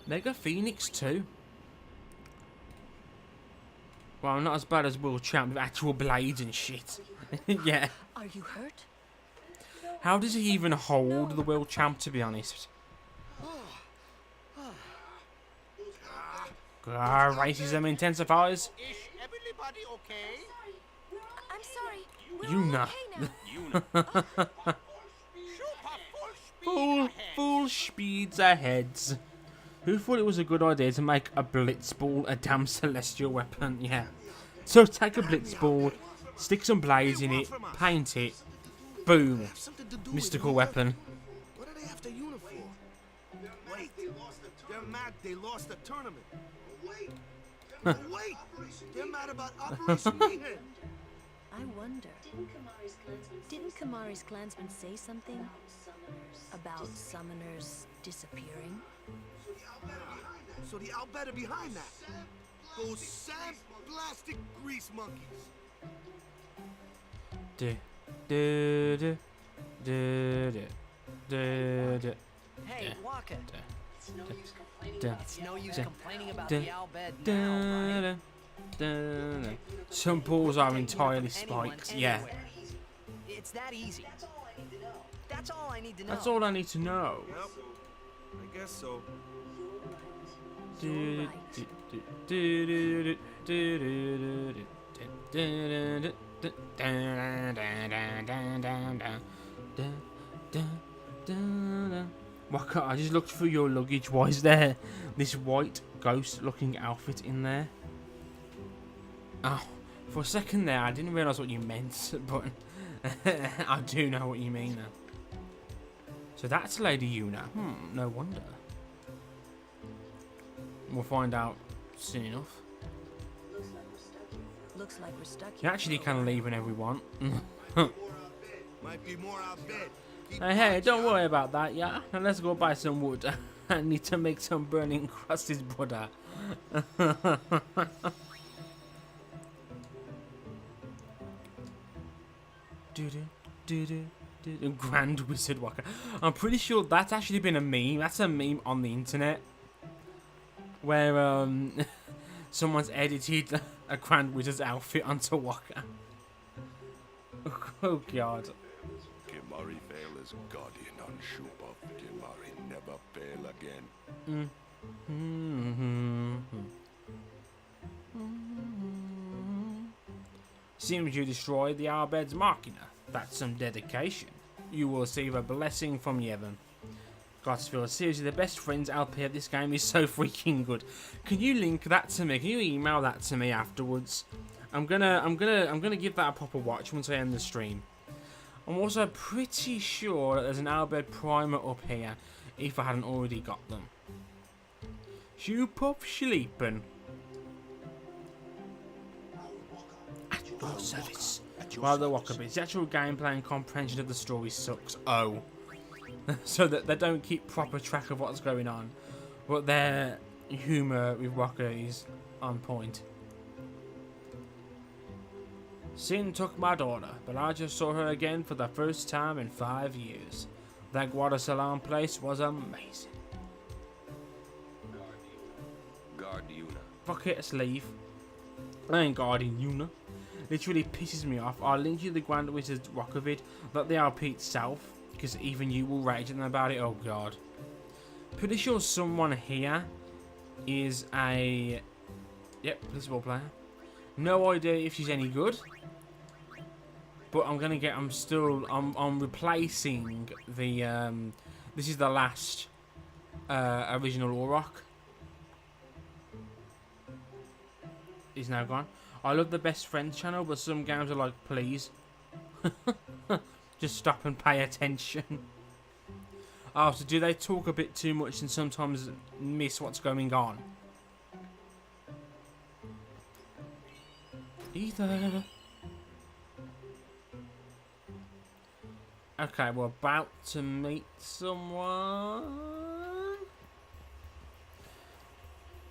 They got Phoenix too. Well, not as bad as World Champ with actual blades and shit. Yeah. Are you hurt? How does he even hold the World Champ, to be honest? Racism intensifies. Is everybody okay? I'm sorry. Yuna. Full speeds ahead. Who thought it was a good idea to make a blitzball a damn celestial weapon? Yeah. So take a blitzball, stick some blades in it, paint it, boom, mystical weapon. What are they after Yuna for? Wait, they're mad they lost the tournament. Wait, they're mad about Operation Mayhem. I wonder. Didn't Kamari's clansmen say something about summoners disappearing? So the Albetta behind that. Those sand plastic grease monkeys. Hey, Walker. It's no use complaining about the Albed now, right? Some balls are entirely spiked. Yeah. It's that easy. That's all I need to know. That's all I need to know. Yep, I guess so. Waka, I just looked through your luggage. Why is there this white ghost-looking outfit in there? Oh, for a second there, I didn't realise what you meant, but I do know what you mean now. So that's Lady Yuna. No wonder. We'll find out soon enough. Looks like we're stuck You here. actually can leave whenever we want. Might be more out bed. Hey, don't worry about that, yeah? Now let's go buy some wood. I need to make some burning crusted butter. Grand Wizard Walker. I'm pretty sure that's actually been a meme. That's a meme on the internet. Where someone's edited a Grand Wizard's outfit onto Walker. Oh god. Kimari fail as guardian on Shupa. Kimari never fail again. Seems you destroyed the Arbed's Machina. That's some dedication. You will receive a blessing from Yevon. Got to feel a series of the best friends LP of this game is so freaking good. Can you link that to me? Can you email that to me afterwards? I'm gonna give that a proper watch once I end the stream. I'm also pretty sure that there's an Albed primer up here, if I hadn't already got them. Schupuff Schleepen. At your service. While the Walker-Bits, the actual gameplay and comprehension of the story sucks. Oh. So that they don't keep proper track of what's going on. But their humour with Walker is on point. Sin took my daughter, but I just saw her again for the first time in 5 years. That Guadalcanal place was amazing. Guard Una. Fuck it, let's leave. I ain't guarding Una. Literally pisses me off. I'll link you the Grand Wizard Rockovid, not the RP itself, because even you will rage at them about it. Oh god. Pretty sure someone here is a... Yep, principal player. No idea if she's any good. But I'm gonna get... I'm replacing the... this is the last original Auroch. He's now gone. I love the Best Friends channel, but some games are like, please. Just stop and pay attention. Oh, so do they talk a bit too much and sometimes miss what's going on? Either. Okay, we're about to meet someone.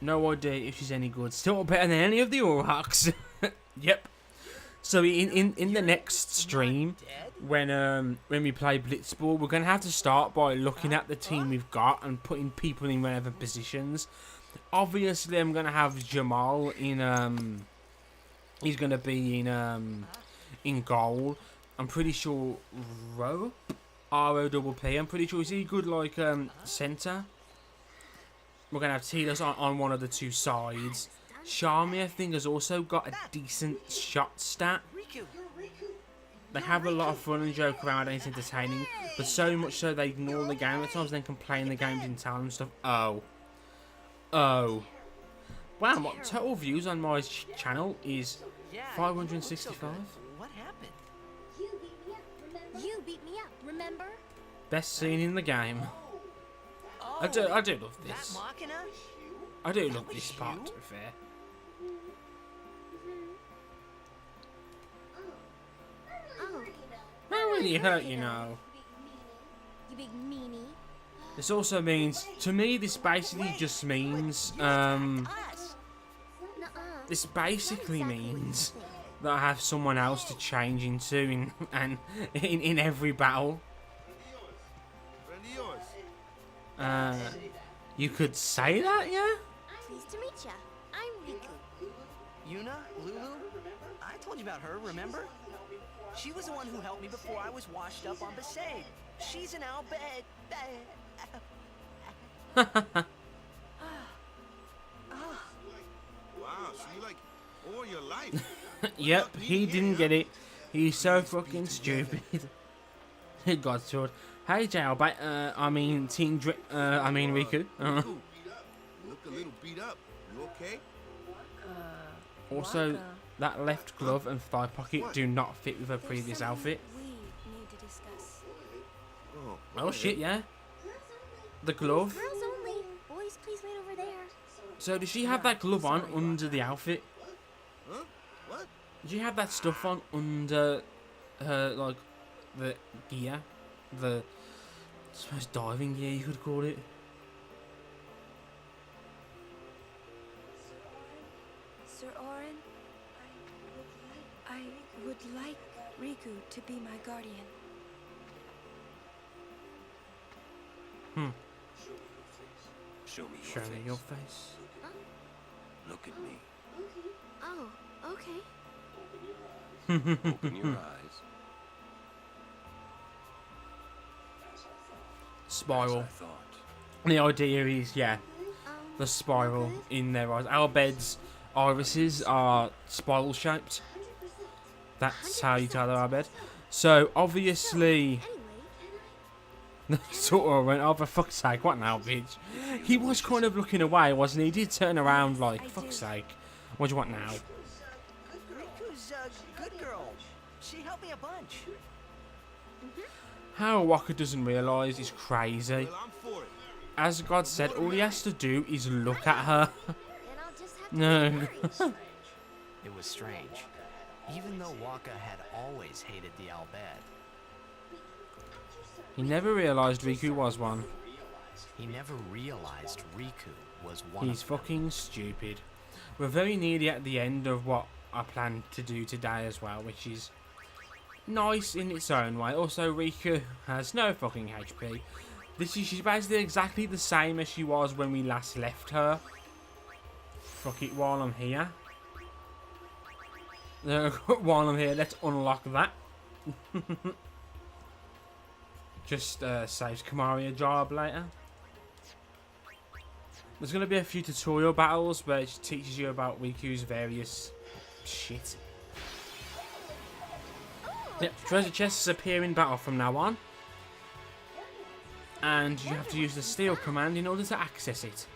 No idea if she's any good. Still better than any of the Aurochs. Yep. So in the next stream, when we play Blitzball, we're gonna have to start by looking at the team we've got and putting people in relevant positions. Obviously, I'm gonna have Jamal in he's gonna be in goal. I'm pretty sure R-O-P-P. I'm pretty sure he's a good like centre. We're gonna have Tilas on one of the two sides. Charmy, I think, has also got a decent shot stat. They have a lot of fun and joke around and it's entertaining, but so much so they ignore the game at times and then complain the game didn't tell them stuff. Oh. Wow, my total views on my channel is 565. What happened? You beat me up, remember? Best scene in the game. I do love this. I do love this part, to be fair. That really hurt, you know. You big meanie. This also means, to me, this basically just means, this basically means that I have someone else to change into in every battle. You could say that, yeah? Pleased to meet ya. I'm Riku. Una? Lulu? I told you about her, remember? She was the one who helped me before I was washed up on Besaid. She's in our bed. Wow, so you like all your life. Yep, he didn't get it. He's so fucking stupid. God's sword. Hey, Jailbait. I mean Riku. You look a little beat up. You okay? Also, that left glove and thigh pocket do not fit with her previous outfit. We need to discuss. Oh shit, yeah. The glove. Girls only. Boys, please wait over there. So does she have that glove on under the outfit? Huh? What? Did she have that stuff on under her, like, the gear? I suppose diving gear, you could call it. Sir Orin, I would like Riku to be my guardian. Show me Show me your face. Look at me. Oh, okay. Open your eyes. Spiral. As I thought. The idea is, yeah, the spiral in their eyes. Our beds, irises are spiral shaped. That's how you tell they're our bed. So obviously, sort of went, oh for fuck's sake, what now, bitch? He was kind of looking away, wasn't he? He did turn around like, fuck's sake, what do you want now? Riku's a good girl. She helped me a bunch. How Waka doesn't realise is crazy. Well, I'm for it. As God said, all he has to do is look at her. Then I'll just have to No. It was strange. Even though Waka had always hated the Albed, He never realised Riku was one. he never realized Riku was one He's of them. fucking stupid. We're very nearly at the end of what I plan to do today as well, which is nice in its own way. Also, Riku has no fucking HP. She's basically exactly the same as she was when we last left her. Fuck it, while I'm here. While I'm here, let's unlock that. Just saves Kimahri a job later. There's going to be a few tutorial battles where it teaches you about Riku's various shit. Yep, treasure chests appear in battle from now on. And you have to use the steal command in order to access it.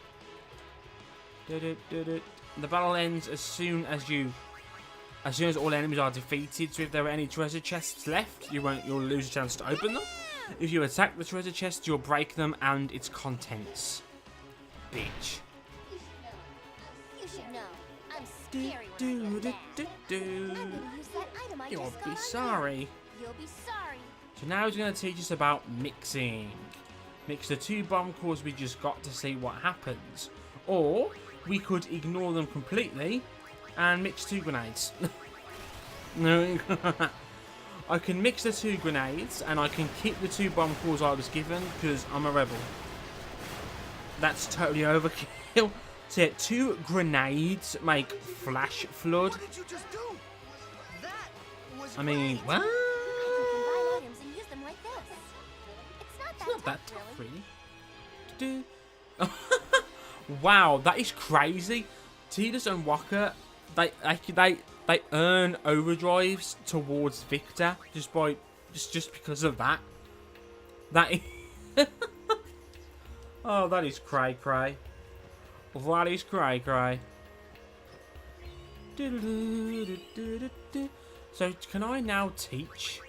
The battle ends as soon as all enemies are defeated. So if there are any treasure chests left, you'll lose a chance to open them. If you attack the treasure chest, you'll break them and its contents. Bitch. You should know. I'm scary when I get mad. I'm gonna use that item I You'll just be got sorry. You'll be sorry. So now he's going to teach us about mixing. Mix the 2 bomb cores we just got to see what happens. Or we could ignore them completely and mix 2 grenades. No. I can mix the 2 grenades and I can keep the 2 bomb cores I was given because I'm a rebel. That's totally overkill. So yeah, 2 grenades make flash flood. What did you just do? That was I mean, great. what? Combine items and use them like this. It's not that tough, really. Wow, that is crazy. Tidus and Waka, they earn overdrives towards Victor just because of that. That is oh, that is cray. That is cray. So can I now teach?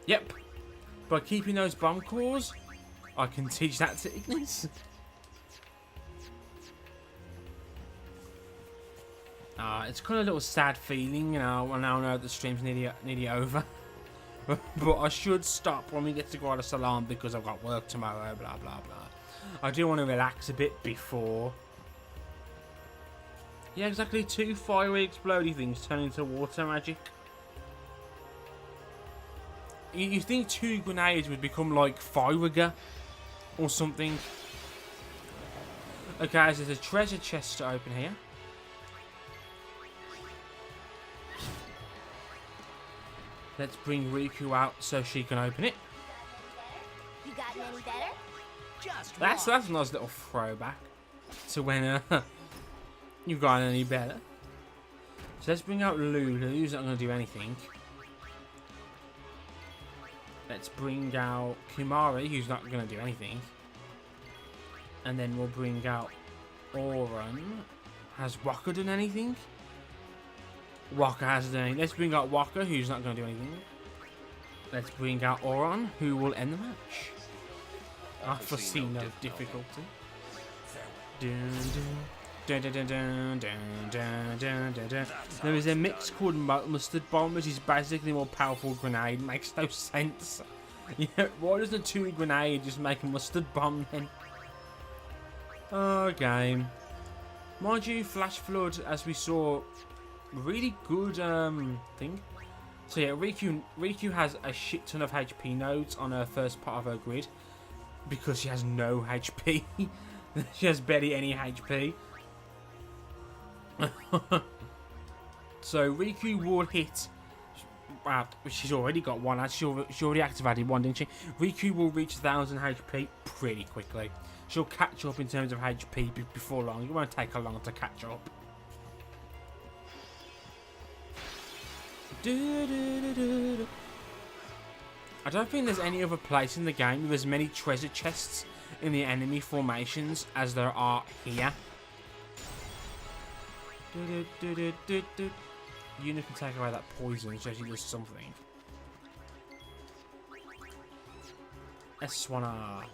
Yep. By keeping those bomb cores, I can teach that to Ignis. It's kind of a little sad feeling, you know. I now know the stream's nearly over. But I should stop when we get to Guarda Salam because I've got work tomorrow, blah, blah, blah. I do want to relax a bit before. Yeah, exactly. 2 fiery explodey things turn into water magic. You think 2 grenades would become like Fire or something? Okay, guys, there's a treasure chest to open here. Let's bring Riku out so she can open it. You got any better? That's a nice little throwback to when you got any better. So let's bring out Lulu, who's not going to do anything. Let's bring out Kimahri, who's not going to do anything. And then we'll bring out Auron. Has Waka done anything? Waka hasn't done anything. Let's bring out Waka, who's not going to do anything. Let's bring out Auron, who will end the match. I foresee no difficulty. There is a mix called Mustard Bomb, which is basically a more powerful grenade. Makes no sense. Yeah, why doesn't a 2 grenade just make a Mustard Bomb then? Oh, game. Mind you, Flash Flood, as we saw, really good thing. So yeah, Riku has a shit ton of HP nodes on her first part of her grid because she has no HP. She has barely any HP. So Riku will hit. She's already got one. She already activated one, didn't she? Riku will reach 1000 HP pretty quickly. She'll catch up in terms of HP before long. It won't take her long to catch up. I don't think there's any other place in the game with as many treasure chests in the enemy formations as there are here. Yuna can take away that poison so she does something. S1R.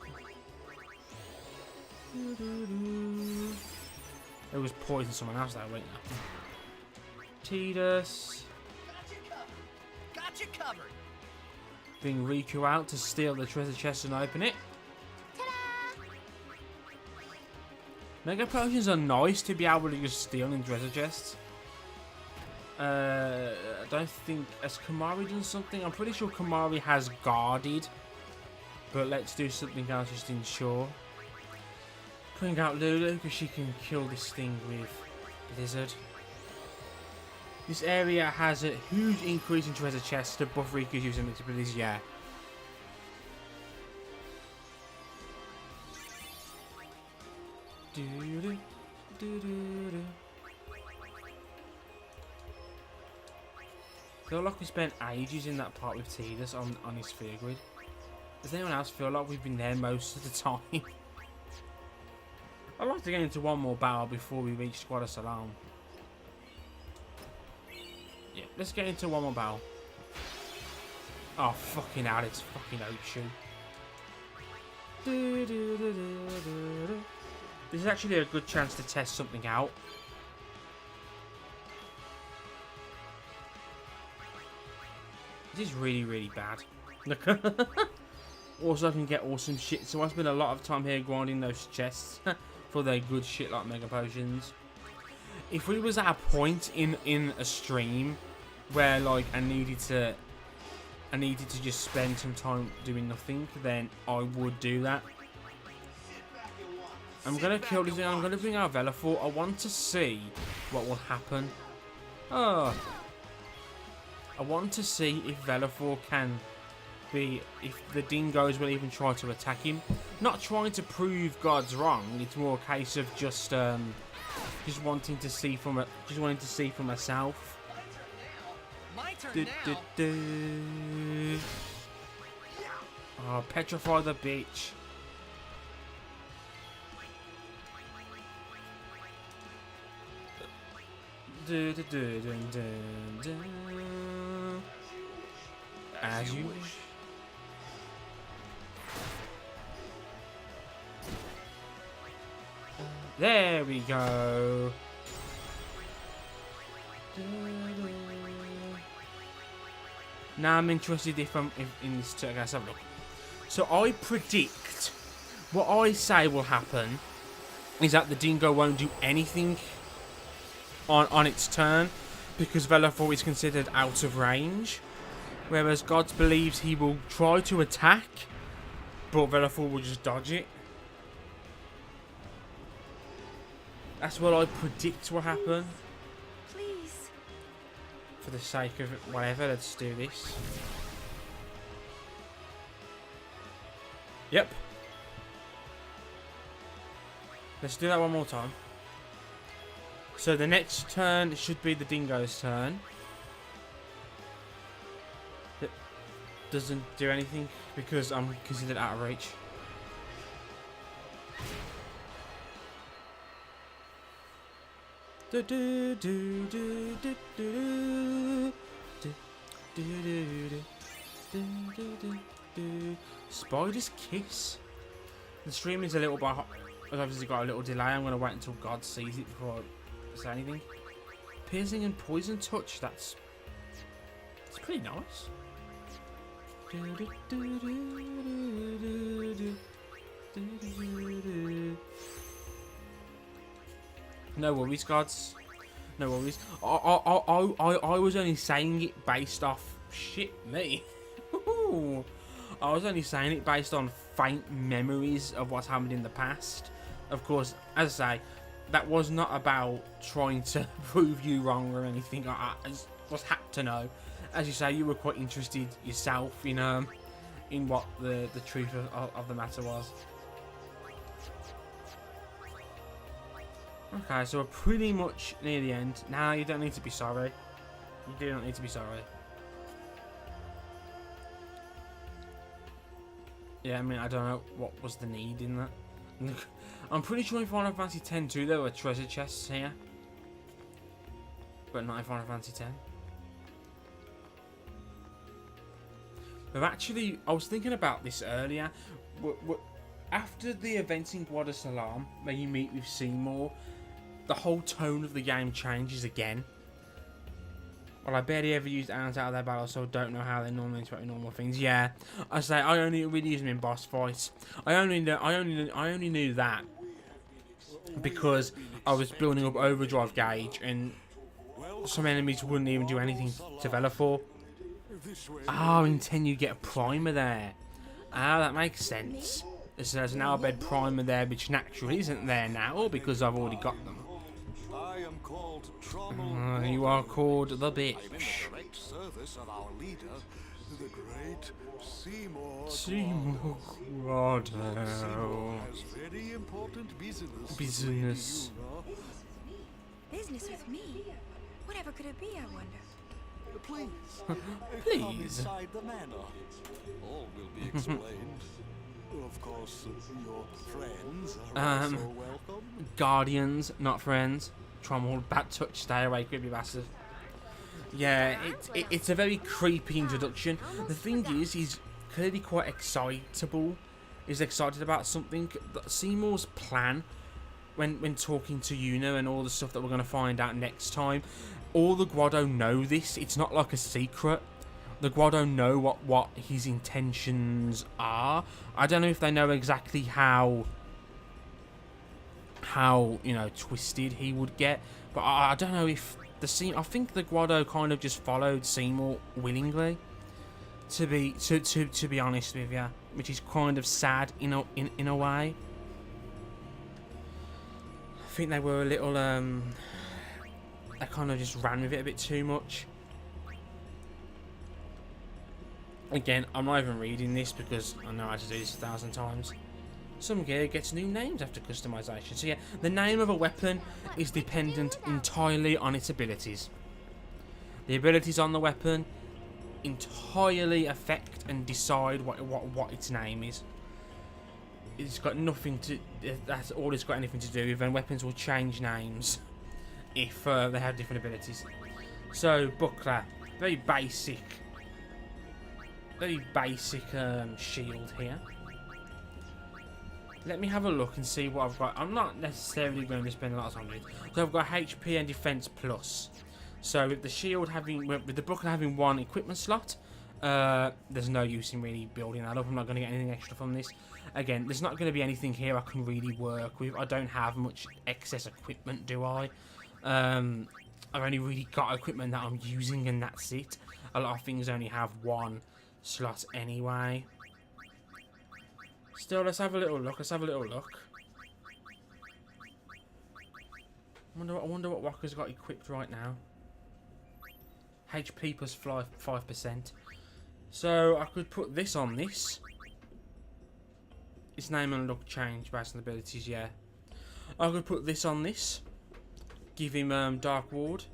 It was poison someone else there, wasn't it? Tidus. Got you covered. Bring Riku out to steal the treasure chest and open it. Mega potions are nice to be able to just steal in treasure chests. I don't think... Has Kamari done something? I'm pretty sure Kamari has guarded. But let's do something else just to ensure. Bring out Lulu because she can kill this thing with Blizzard. This area has a huge increase in treasure chests to buff Riku's using its abilities, yeah. I feel like we spent ages in that part with Tidus on his sphere grid. Does anyone else feel like we've been there most of the time? I'd like to get into one more battle before we reach Squad of Salam. Yeah, let's get into one more battle. Oh, fucking hell, it's fucking Oakshoe. This is actually a good chance to test something out. This is really, really bad. Also, I can get awesome shit, so I spend a lot of time here grinding those chests for their good shit like Mega Potions. If we was at a point in a stream where like I needed to just spend some time doing nothing, then I would do that. I'm gonna kill this thing. I'm gonna bring out Velafor. I want to see what will happen. Oh, I want to see if Velafor can be, if the dingoes will even try to attack him. Not trying to prove God's wrong. It's more a case of just wanting to see from myself. My turn now. Oh, petrify the bitch. As you wish. There we go. Now I'm interested in this turn. Let's have a look. So I predict what I say will happen is that the dingo won't do anything on its turn because Velafor is considered out of range, whereas God believes he will try to attack, but Velafor will just dodge it. That's what I predict will happen. Please. For the sake of whatever, let's do this. Yep. Let's do that one more time. So the next turn should be the dingo's turn. It doesn't do anything because I'm considered out of reach. Spider's Kiss. The stream is a little bit hot. I've obviously got a little delay. I'm going to wait until God sees it before I say anything. Piercing and Poison Touch. That's pretty nice. No worries, gods. No worries. I was only saying it based off shit me. I was only saying it based on faint memories of what's happened in the past. Of course, as I say, that was not about trying to prove you wrong or anything. I just had to know. As you say, you were quite interested yourself in what the truth of the matter was. Okay, so we're pretty much near the end. Now you don't need to be sorry. You do not need to be sorry. Yeah, I mean, I don't know what was the need in that. I'm pretty sure in Final Fantasy X too there were treasure chests here. But not in Final Fantasy X. But actually, I was thinking about this earlier. After the events in Guad Salam, where you meet with Seymour, the whole tone of the game changes again. Well, I barely ever used ants out of their battle, so I don't know how they normally interact with normal things. Yeah, I say I only really use them in boss fights. I only knew that because I was building up overdrive gauge, and some enemies wouldn't even do anything to Velafor. Oh, in 10 you get a primer there. Ah, that makes sense. There's now a bed primer there, which naturally isn't there now because I've already got them. I am called You are called the bitch. I'm in the direct service of our leader, the great Seymour Grotto. Seymour has very important business. Business. Business with me? Whatever could it be, I wonder? Please, Please. come inside the manor. All will be explained. Of course, your friends are also welcome. Guardians, not friends. Trommel, bad touch, stay away, creepy bastard. Yeah, it's a very creepy introduction. The thing is, he's clearly quite excitable. He's excited about something. Seymour's plan, when talking to Yuna and all the stuff that we're going to find out next time, all the Grotto know this. It's not like a secret. The Grotto know what his intentions are. I don't know if they know exactly how twisted he would get, but I don't know if I think the Grotto kind of just followed Seymour willingly. To be honest with you, which is kind of sad in a way. I think they were a little they kind of just ran with it a bit too much. Again, I'm not even reading this because I know how to do this 1,000 times. Some gear gets new names after customization. So yeah, the name of a weapon is dependent entirely on its abilities. The abilities on the weapon entirely affect and decide what its name is. It's got nothing to. That's all it's got anything to do with. And weapons will change names if they have different abilities. So buckler, very basic shield here. Let me have a look and see what I've got. I'm not necessarily going to spend a lot of time with it. So I've got HP and defense plus. So with the shield with the buckler having one equipment slot, there's no use in really building that up. I'm not going to get anything extra from this. Again, there's not going to be anything here I can really work with. I don't have much excess equipment, do I? I've only really got equipment that I'm using and that's it. A lot of things only have one slot anyway. Still, let's have a little look. I wonder what Walker's got equipped right now. HP plus 5%. So I could put this on this. Its name and look change based on abilities, yeah. I could put this on this. Give him Dark Ward.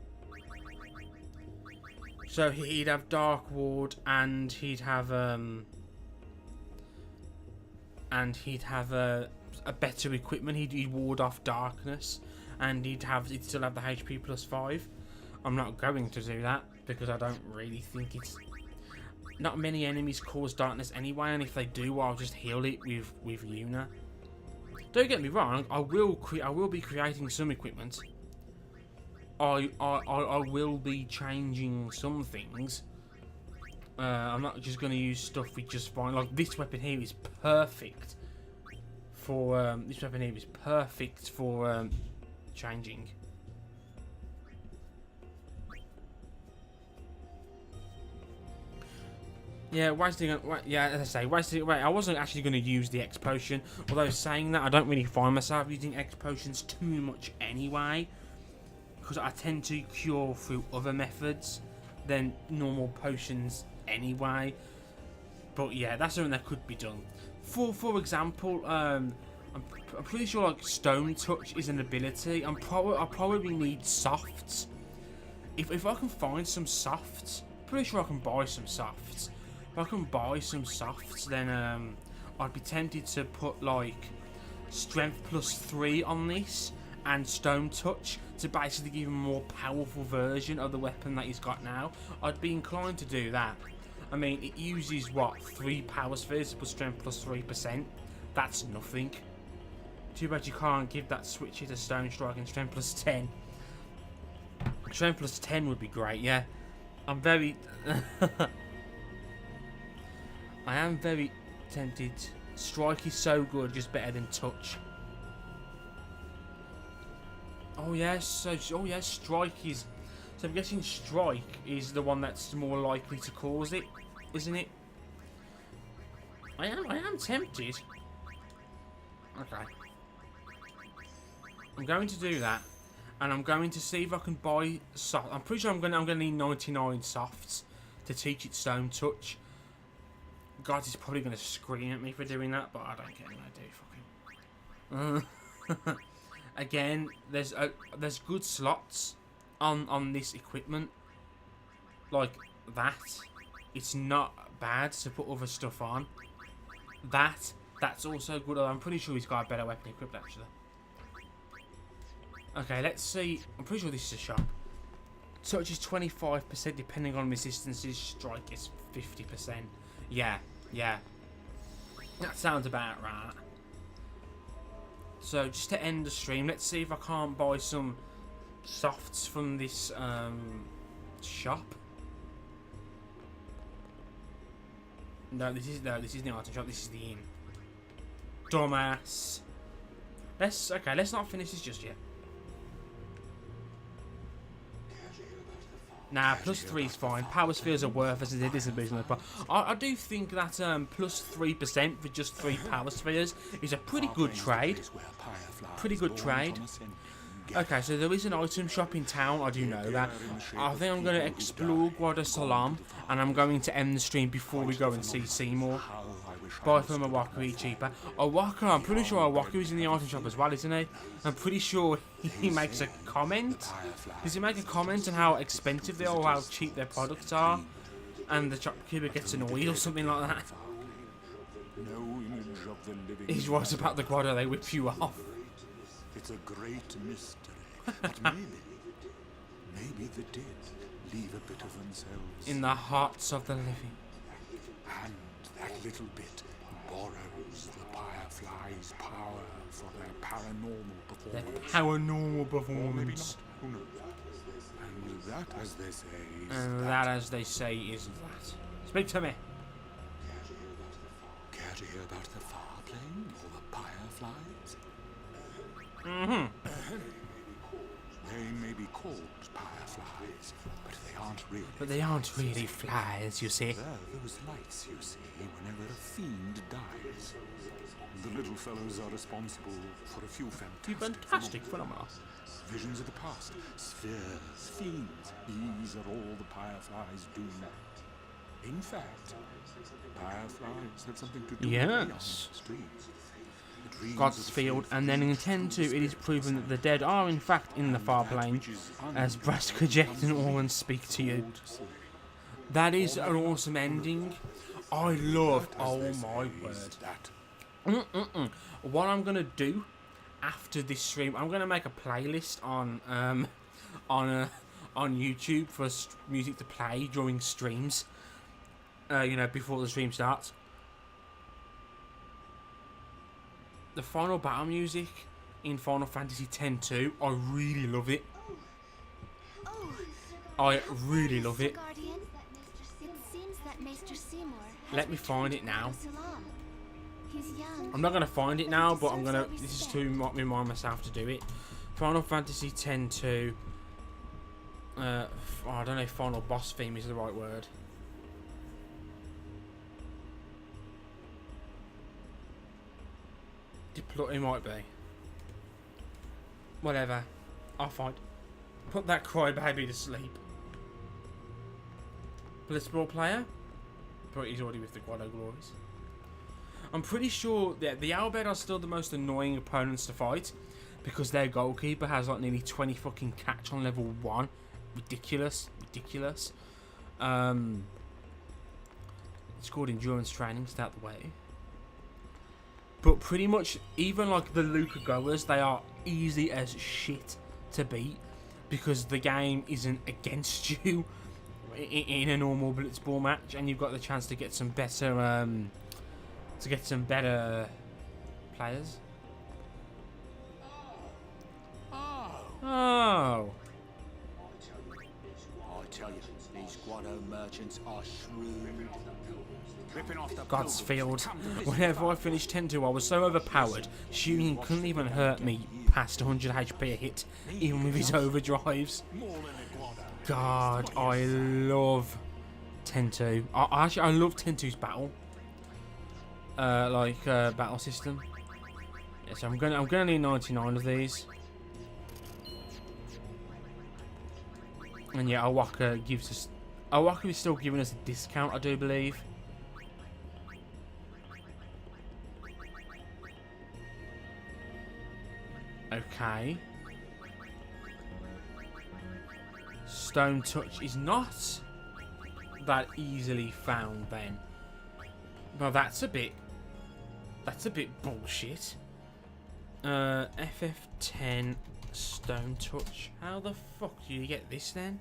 So he'd have Dark Ward and he'd have a better equipment. He'd ward off darkness, and he'd still have the HP plus 5. I'm not going to do that because I don't really think it's. Not many enemies cause darkness anyway, and if they do, I'll just heal it with Yuna. Don't get me wrong. I will be creating some equipment. I will be changing some things. I'm not just going to use stuff we just find. Like this weapon here is perfect for changing. Yeah, as I say, I wasn't actually going to use the X potion. Although saying that, I don't really find myself using X potions too much anyway, because I tend to cure through other methods than normal potions anyway. But yeah, that's something that could be done. For example, I'm pretty sure like Stone Touch is an ability. I probably need softs. If I can find some softs, pretty sure I can buy some softs. If I can buy some softs, then I'd be tempted to put like Strength plus 3 on this and Stone Touch to basically give him a more powerful version of the weapon that he's got now. I'd be inclined to do that. I mean, it uses what, 3 power spheres plus Strength plus 3%. That's nothing. Too bad you can't give that switch to Stone Strike and Strength plus 10. Strength plus 10 would be great, yeah. I'm very I am very tempted. Strike is so good, just better than Touch. Oh yes, Strike So I'm guessing strike is the one that's more likely to cause it, isn't it? I am tempted. Okay. I'm going to do that, and I'm going to see if I can buy soft. I'm pretty sure I'm going to need 99 softs to teach it Stone Touch. God, he's probably going to scream at me for doing that, but I don't care what I do. Fucking. Again, there's good slots on this equipment, like that. It's not bad to put other stuff on. That's also good. I'm pretty sure he's got a better weapon equipped actually. Okay, let's see. I'm pretty sure this is a shop. Touch is 25% depending on resistances. Strike is 50%. Yeah. That sounds about right. So just to end the stream, let's see if I can't buy some softs from this shop. No, this isn't the item shop. This is the inn. Dumbass. Let's not finish this just yet. Nah, +3 is fine. Power spheres are worthless as it is a business, but I do think that +3% for just 3 power spheres is a pretty good trade. Okay, so there is an item shop in town, I do know that. I think I'm going to explore Guadalcanal, and I'm going to end the stream before we go and see Seymour. Buy from Awaku cheaper. Awaku, I'm pretty sure Awaku is in the item shop as well, isn't he? I'm pretty sure he makes a comment. Does he make a comment on how expensive they are or how cheap their products are? And the shopkeeper gets annoyed or something like that. He's right about the Guado, they whip you off. It's a great mystery, but maybe the dead leave a bit of themselves in the hearts of the living. And that little bit borrows the Firefly's power for their paranormal performance. Or maybe not, who knows? And that, as they say, is and that, as they say, is that. Speak to me. Care to hear about the far plane or the Fireflies? They may be called fireflies, but they aren't really flies, you see. They're those lights you see whenever a fiend dies. The little fellows are responsible for a few fantastic phenomena. Visions of the past, spheres, fiends. These are all the fireflies do. In fact, fireflies have something to do with the streets. God's Field, and then in 10-2 it is proven that the dead are in fact in the far plane, as Braskaject and Orlan speak to you. That is an awesome ending. I loved. Oh my word. What I'm gonna do after this stream, I'm gonna make a playlist on YouTube for music to play during streams. You know, before the stream starts. The final battle music in Final Fantasy X-2, I really love it. I really love it. Let me find it now. I'm not going to find it now, but I'm going to... This is to remind myself to do it. Final Fantasy X-2. I don't know if final boss theme is the right word. It might be. Whatever. I'll find. Put that crybaby to sleep. Blitzball player? But he's already with the Guado Glories. I'm pretty sure that the Owlbear are still the most annoying opponents to fight. Because their goalkeeper has like nearly 20 fucking catch on level 1. Ridiculous. It's called endurance training, stay out the way. But pretty much, even like the Luca goers, they are easy as shit to beat because the game isn't against you in a normal Blitzball match, and you've got the chance to get some better, players. Oh. I tell you, these Guado merchants are shrewd. God's Field. Whenever I finished 10-2, I was so overpowered, shooting couldn't even hurt me past 100 HP a hit, even with his overdrives. God, I love 10-2. Actually, I love 10-2's battle. Battle system. Yeah, so I'm gonna need 99 of these. And yeah, Awaka gives us. Awaka is still giving us a discount, I do believe. Okay. Stone Touch is not that easily found then. Well, that's a bit bullshit. FF10 Stone Touch. How the fuck do you get this then?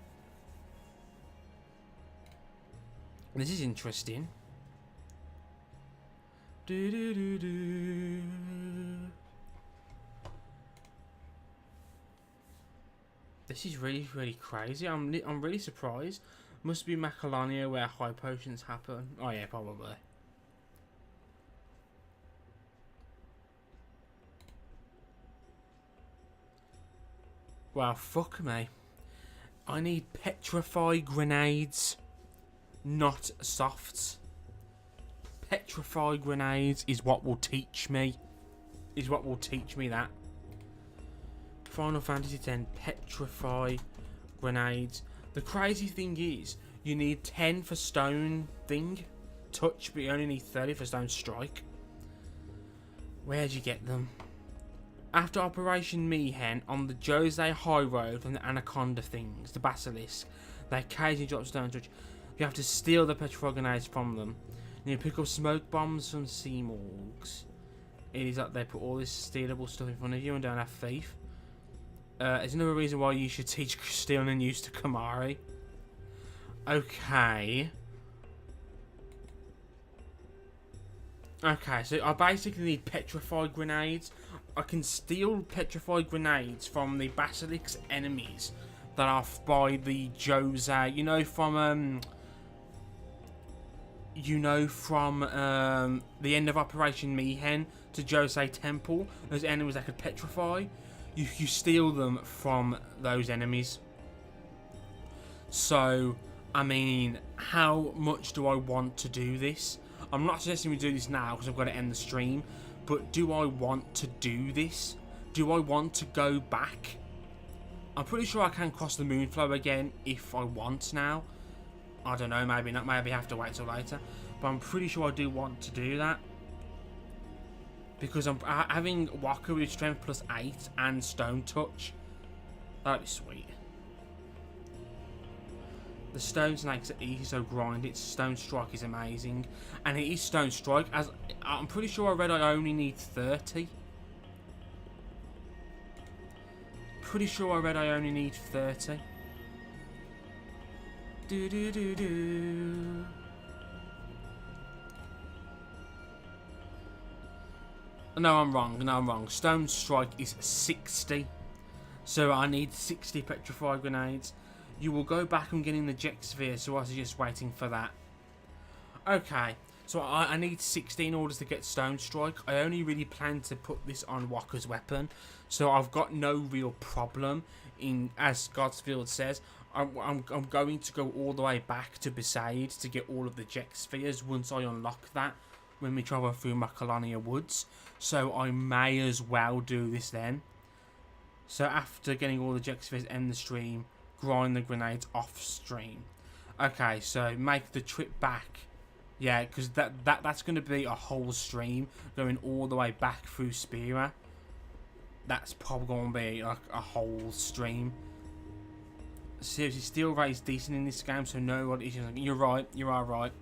This is interesting. This is really crazy. I'm really surprised. Must be Macalania where high potions happen. Oh yeah, probably. Wow, fuck me. I need petrify grenades, not softs. Petrify grenades is what will teach me. That. Final Fantasy X petrify grenades. The crazy thing is, you need 10 for stone thing touch, but you only need 30 for stone strike. Where'd you get them? After Operation Mihen on the Jose High Road from the Anaconda things, the Basilisk, they occasionally drop stone touch. You have to steal the petrify grenades from them. And you pick up smoke bombs from sea morgues. It is like they put all this stealable stuff in front of you and don't have thief. There's another reason why you should teach stealing and use to Kamari. Okay. Okay, so I basically need petrified grenades. I can steal petrified grenades from the Basilisk enemies that are by the Jose. You know from the end of Operation Mihen to Jose Temple. Those enemies that could petrify. You steal them from those enemies. So, I mean, how much do I want to do this? I'm not suggesting we do this now because I've got to end the stream. But do I want to do this? Do I want to go back? I'm pretty sure I can cross the Moonflow again if I want now. I don't know, maybe not. Maybe I have to wait till later. But I'm pretty sure I do want to do that. Because I'm having Waka with Strength plus 8 and Stone Touch. That'd be sweet. The Stone Snakes are easy, so grind it. Stone Strike is amazing. And it is Stone Strike. As I'm pretty sure I read I only need 30. Pretty sure I read I only need 30. No, I'm wrong. Stone Strike is 60. So I need 60 petrified grenades. You will go back and getting the Jet Sphere, so I suggest waiting for that. Okay, so I need 60 in order to get Stone Strike. I only really plan to put this on Waka's weapon, so I've got no real problem. As Godsfield says, I'm going to go all the way back to Besaid to get all of the Jet Spheres once I unlock that when we travel through Macalania Woods. So I may as well do this then. So after getting all the Jet Spheres, end the stream, grind the grenades off stream. Okay, so make the trip back. Yeah, because that's going to be a whole stream going all the way back through Spira. That's probably going to be like a whole stream. Seriously, steel rate is decent in this game, so no what issues. You're right. You are right.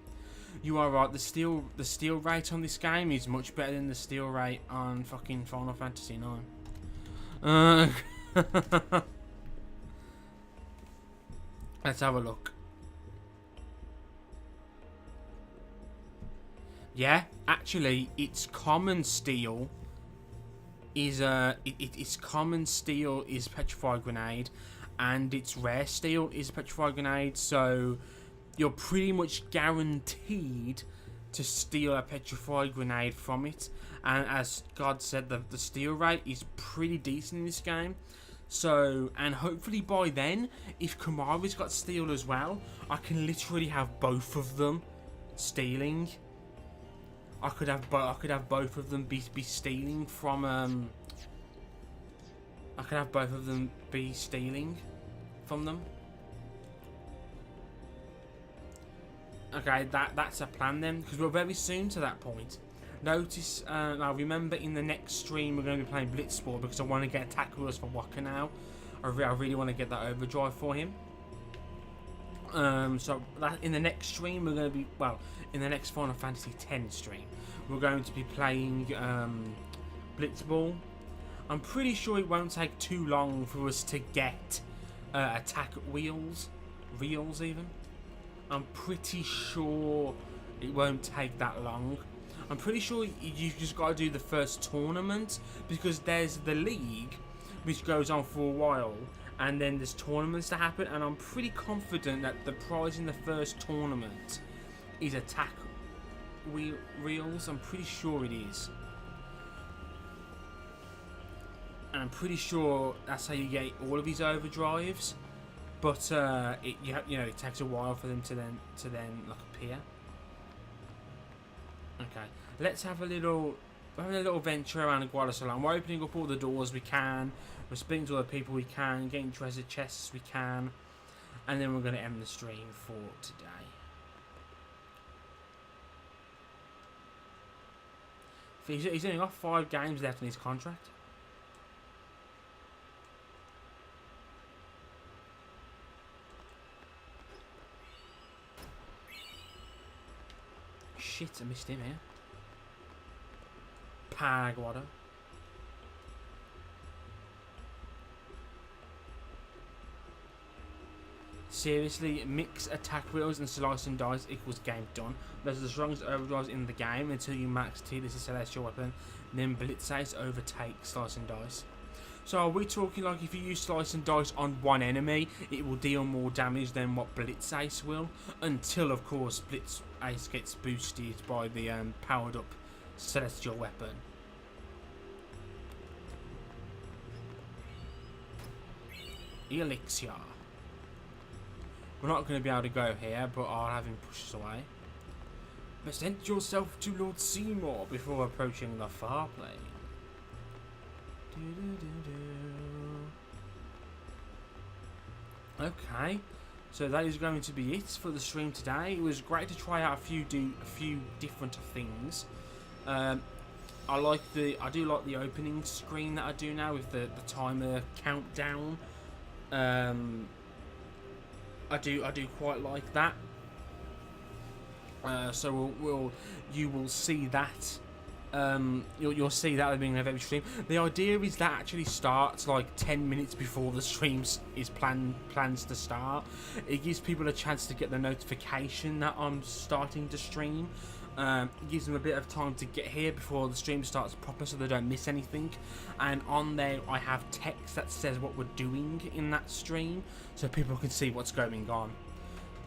You are right. The steel rate on this game is much better than the steel rate on fucking Final Fantasy 9. Let's have a look. Yeah, actually, its common steel is its common steel is petrified grenade, and its rare steel is petrified grenade. So you're pretty much guaranteed to steal a petrified grenade from it. And as God said, the steal rate is pretty decent in this game. So, and hopefully by then, if Kimari's got steal as well, I can literally have both of them stealing. I could have both of them be stealing from I could have both of them be stealing from them. Okay, that's a plan then, because we're very soon to that point. Notice, now remember in the next stream we're going to be playing Blitzball because I want to get attack wheels for Waka now. I really want to get that overdrive for him. So that in the next stream we're going to be, well, in the next Final Fantasy X stream, we're going to be playing Blitzball. I'm pretty sure it won't take too long for us to get attack reels even. I'm pretty sure it won't take that long. I'm pretty sure you just got to do the first tournament, because there's the league which goes on for a while, and then there's tournaments to happen, and I'm pretty confident that the prize in the first tournament is attack reels. I'm pretty sure it is. And I'm pretty sure that's how you get all of these overdrives, but it takes a while for them to then like appear. Okay, let's have a little venture around the Guadalajara. We're opening up all the doors we can. We're speaking to all the people we can, getting treasure chests we can, and then we're going to end the stream for today. He's only got 5 games left in his contract. Shit, I missed him here. Paraguada. Seriously, mix attack wheels and slice and dice equals game done. Those are the strongest overdrives in the game until you max T. This is celestial weapon. Then blitz ace overtakes slice and dice. So are we talking like if you use slice and dice on one enemy, it will deal more damage than what blitz ace will? Until of course blitz ace gets boosted by the powered up celestial weapon. Elixir. We're not going to be able to go here, but I'll have him push us away. Present yourself to Lord Seymour before approaching the far plane. Okay, so that is going to be it for the stream today. It was great to try out a few different things. I do like the opening screen that I do now with the timer countdown. I do quite like that. So you will see that. You'll see that at the beginning of every stream. The idea is that actually starts like 10 minutes before the stream is plans to start. It gives people a chance to get the notification that I'm starting to stream. It gives them a bit of time to get here before the stream starts proper, so they don't miss anything. And on there I have text that says what we're doing in that stream, so people can see what's going on.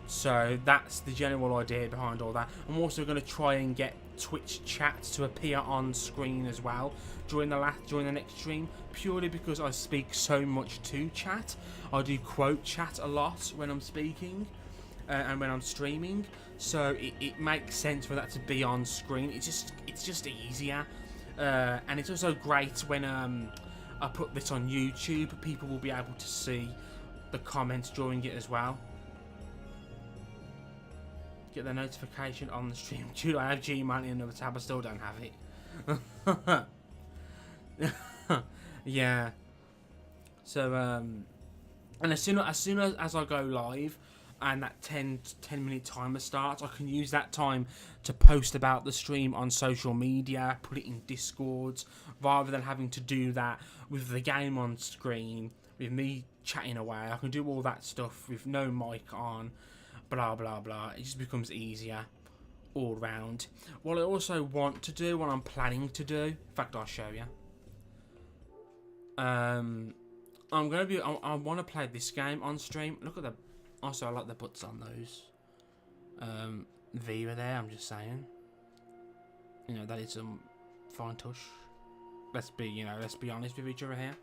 So that's the general idea behind all that. I'm also going to try and get Twitch chat to appear on screen as well during the next stream, purely because I speak so much to chat. I do quote chat a lot when I'm speaking and when I'm streaming, so it makes sense for that to be on screen. It's just easier, and it's also great when I put this on YouTube. People will be able to see the comments during it as well. Get the notification on the stream. Dude, I have Gmail in another tab. I still don't have it. Yeah. So and as soon as I go live and that 10 minute timer starts, I can use that time to post about the stream on social media, put it in Discords, rather than having to do that with the game on screen, with me chatting away. I can do all that stuff with no mic on. Blah blah blah. It just becomes easier all round. What I also want to do, what I'm planning to do, in fact I'll show you. I want to play this game on stream. Look at the. Also, I like the butts on those. Viva there. I'm just saying. You know, that is some fine touch. Let's be honest with each other here.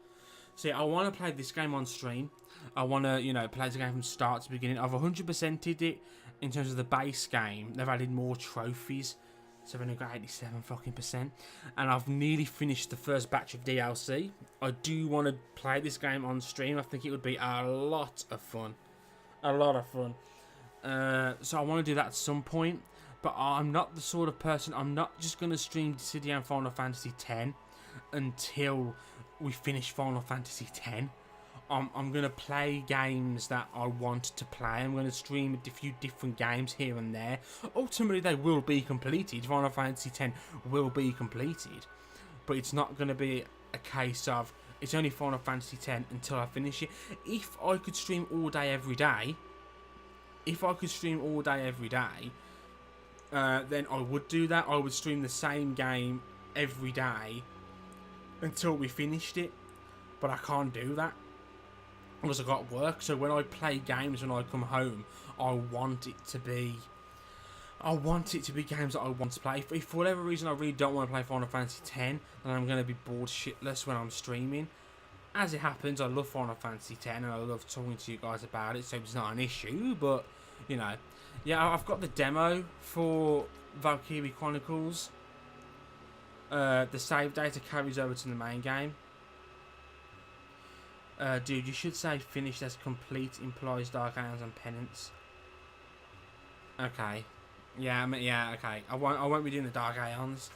See, I want to play this game on stream. I want to, you know, play the game from start to beginning. I've 100%ed it in terms of the base game. They've added more trophies. So I've only got 87 fucking %. And I've nearly finished the first batch of DLC. I do want to play this game on stream. I think it would be a lot of fun. A lot of fun. So I want to do that at some point. But I'm not the sort of person... I'm not just going to stream Dissidia and Final Fantasy X until we finish Final Fantasy X. I'm going to play games that I want to play. I'm going to stream a few different games here and there. Ultimately, they will be completed. Final Fantasy X will be completed. But it's not going to be a case of, it's only Final Fantasy X until I finish it. If I could stream all day, every day, then I would do that. I would stream the same game every day until we finished it. But I can't do that because I got work. So when I play games when I come home, I want it to be games that I want to play. If for whatever reason I really don't want to play Final Fantasy X, then I'm going to be bored shitless when I'm streaming. As it happens, I love Final Fantasy X and I love talking to you guys about it, so it's not an issue. But you know, yeah, I've got the demo for Valkyrie Chronicles. The save data carries over to the main game. Dude, you should say finished as complete implies Dark Aeons and Penance. Okay. Yeah, okay. I won't be doing the Dark Aeons.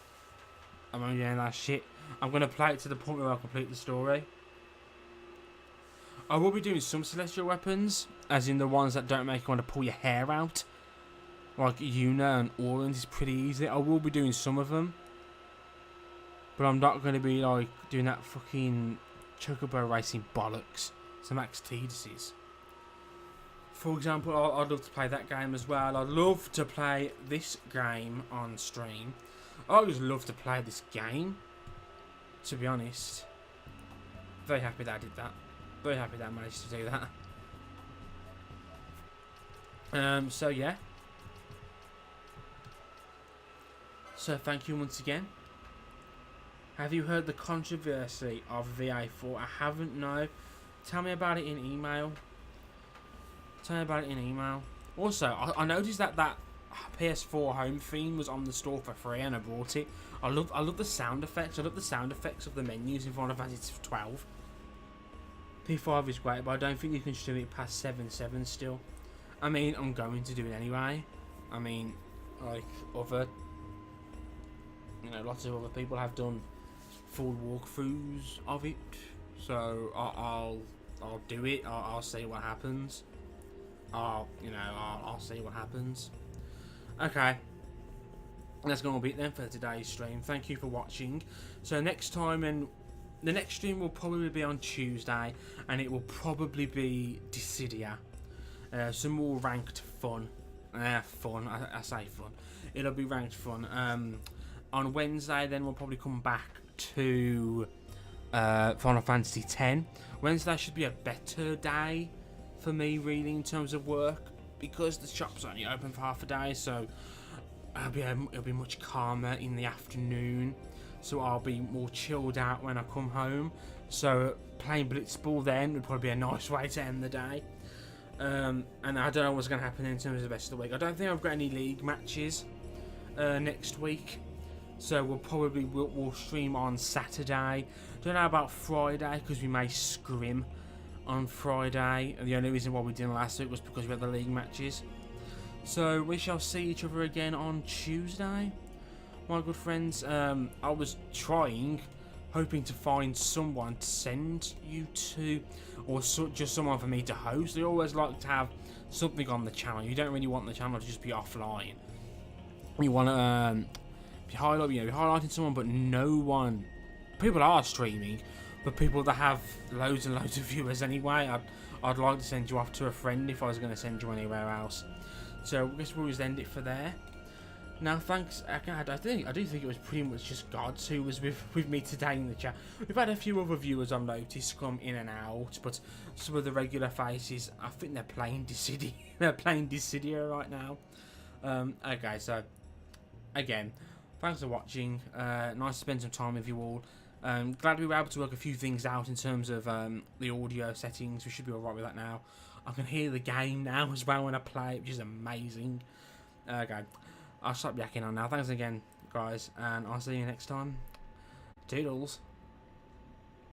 I won't be doing that shit. I'm gonna play it to the point where I'll complete the story. I will be doing some celestial weapons, as in the ones that don't make you want to pull your hair out. Like Yuna and Orange is pretty easy. I will be doing some of them. But I'm not going to be like doing that fucking Chocobo racing bollocks. Some Max Tidus's. For example, I'd love to play that game as well. I'd love to play this game on stream. I always love to play this game, to be honest. Very happy that I did that. Very happy that I managed to do that. So yeah. So thank you once again. Have you heard the controversy of VA4? I haven't, no. Tell me about it in email. Also, I noticed that PS4 home theme was on the store for free and I bought it. I love the sound effects. I love the sound effects of the menus in Final Fantasy 12. P5 is great, but I don't think you can stream it past 7.7 still. I mean, I'm going to do it anyway. I mean, like other, lots of other people have done full walkthroughs of it, so I'll do it. I'll see what happens. I'll see what happens. Okay, that's gonna be it then for today's stream. Thank you for watching. So next time, and the next stream will probably be on Tuesday, and it will probably be Dissidia. Some more ranked fun. I say fun. It'll be ranked fun. On Wednesday, then we'll probably come back to Final Fantasy X. Wednesday should be a better day for me, really, in terms of work, because the shop's only open for half a day, so it'll be much calmer in the afternoon. So I'll be more chilled out when I come home. So playing Blitzball then would probably be a nice way to end the day. And I don't know what's going to happen in terms of the rest of the week. I don't think I've got any league matches next week. So we'll stream on Saturday. Don't know about Friday because we may scrim on Friday. And the only reason why we didn't last week was because we had the league matches. So we shall see each other again on Tuesday, my good friends. I was hoping to find someone to send you to, or just someone for me to host. I always like to have something on the channel. You don't really want the channel to just be offline. You want to be highlighting someone, but no one. People are streaming, but people that have loads and loads of viewers anyway. I'd like to send you off to a friend if I was going to send you anywhere else. So I guess we'll just end it for there. Now, thanks. I do think it was pretty much just Gods who was with me today in the chat. We've had a few other viewers I've noticed come in and out, but some of the regular faces, I think they're playing Dissidia. They're playing Dissidia right now. Okay, so again, thanks for watching. Nice to spend some time with you all. Glad we were able to work a few things out in terms of the audio settings. We should be alright with that now. I can hear the game now as well when I play, which is amazing. Okay, I'll stop yakking on now. Thanks again, guys, and I'll see you next time. Toodles.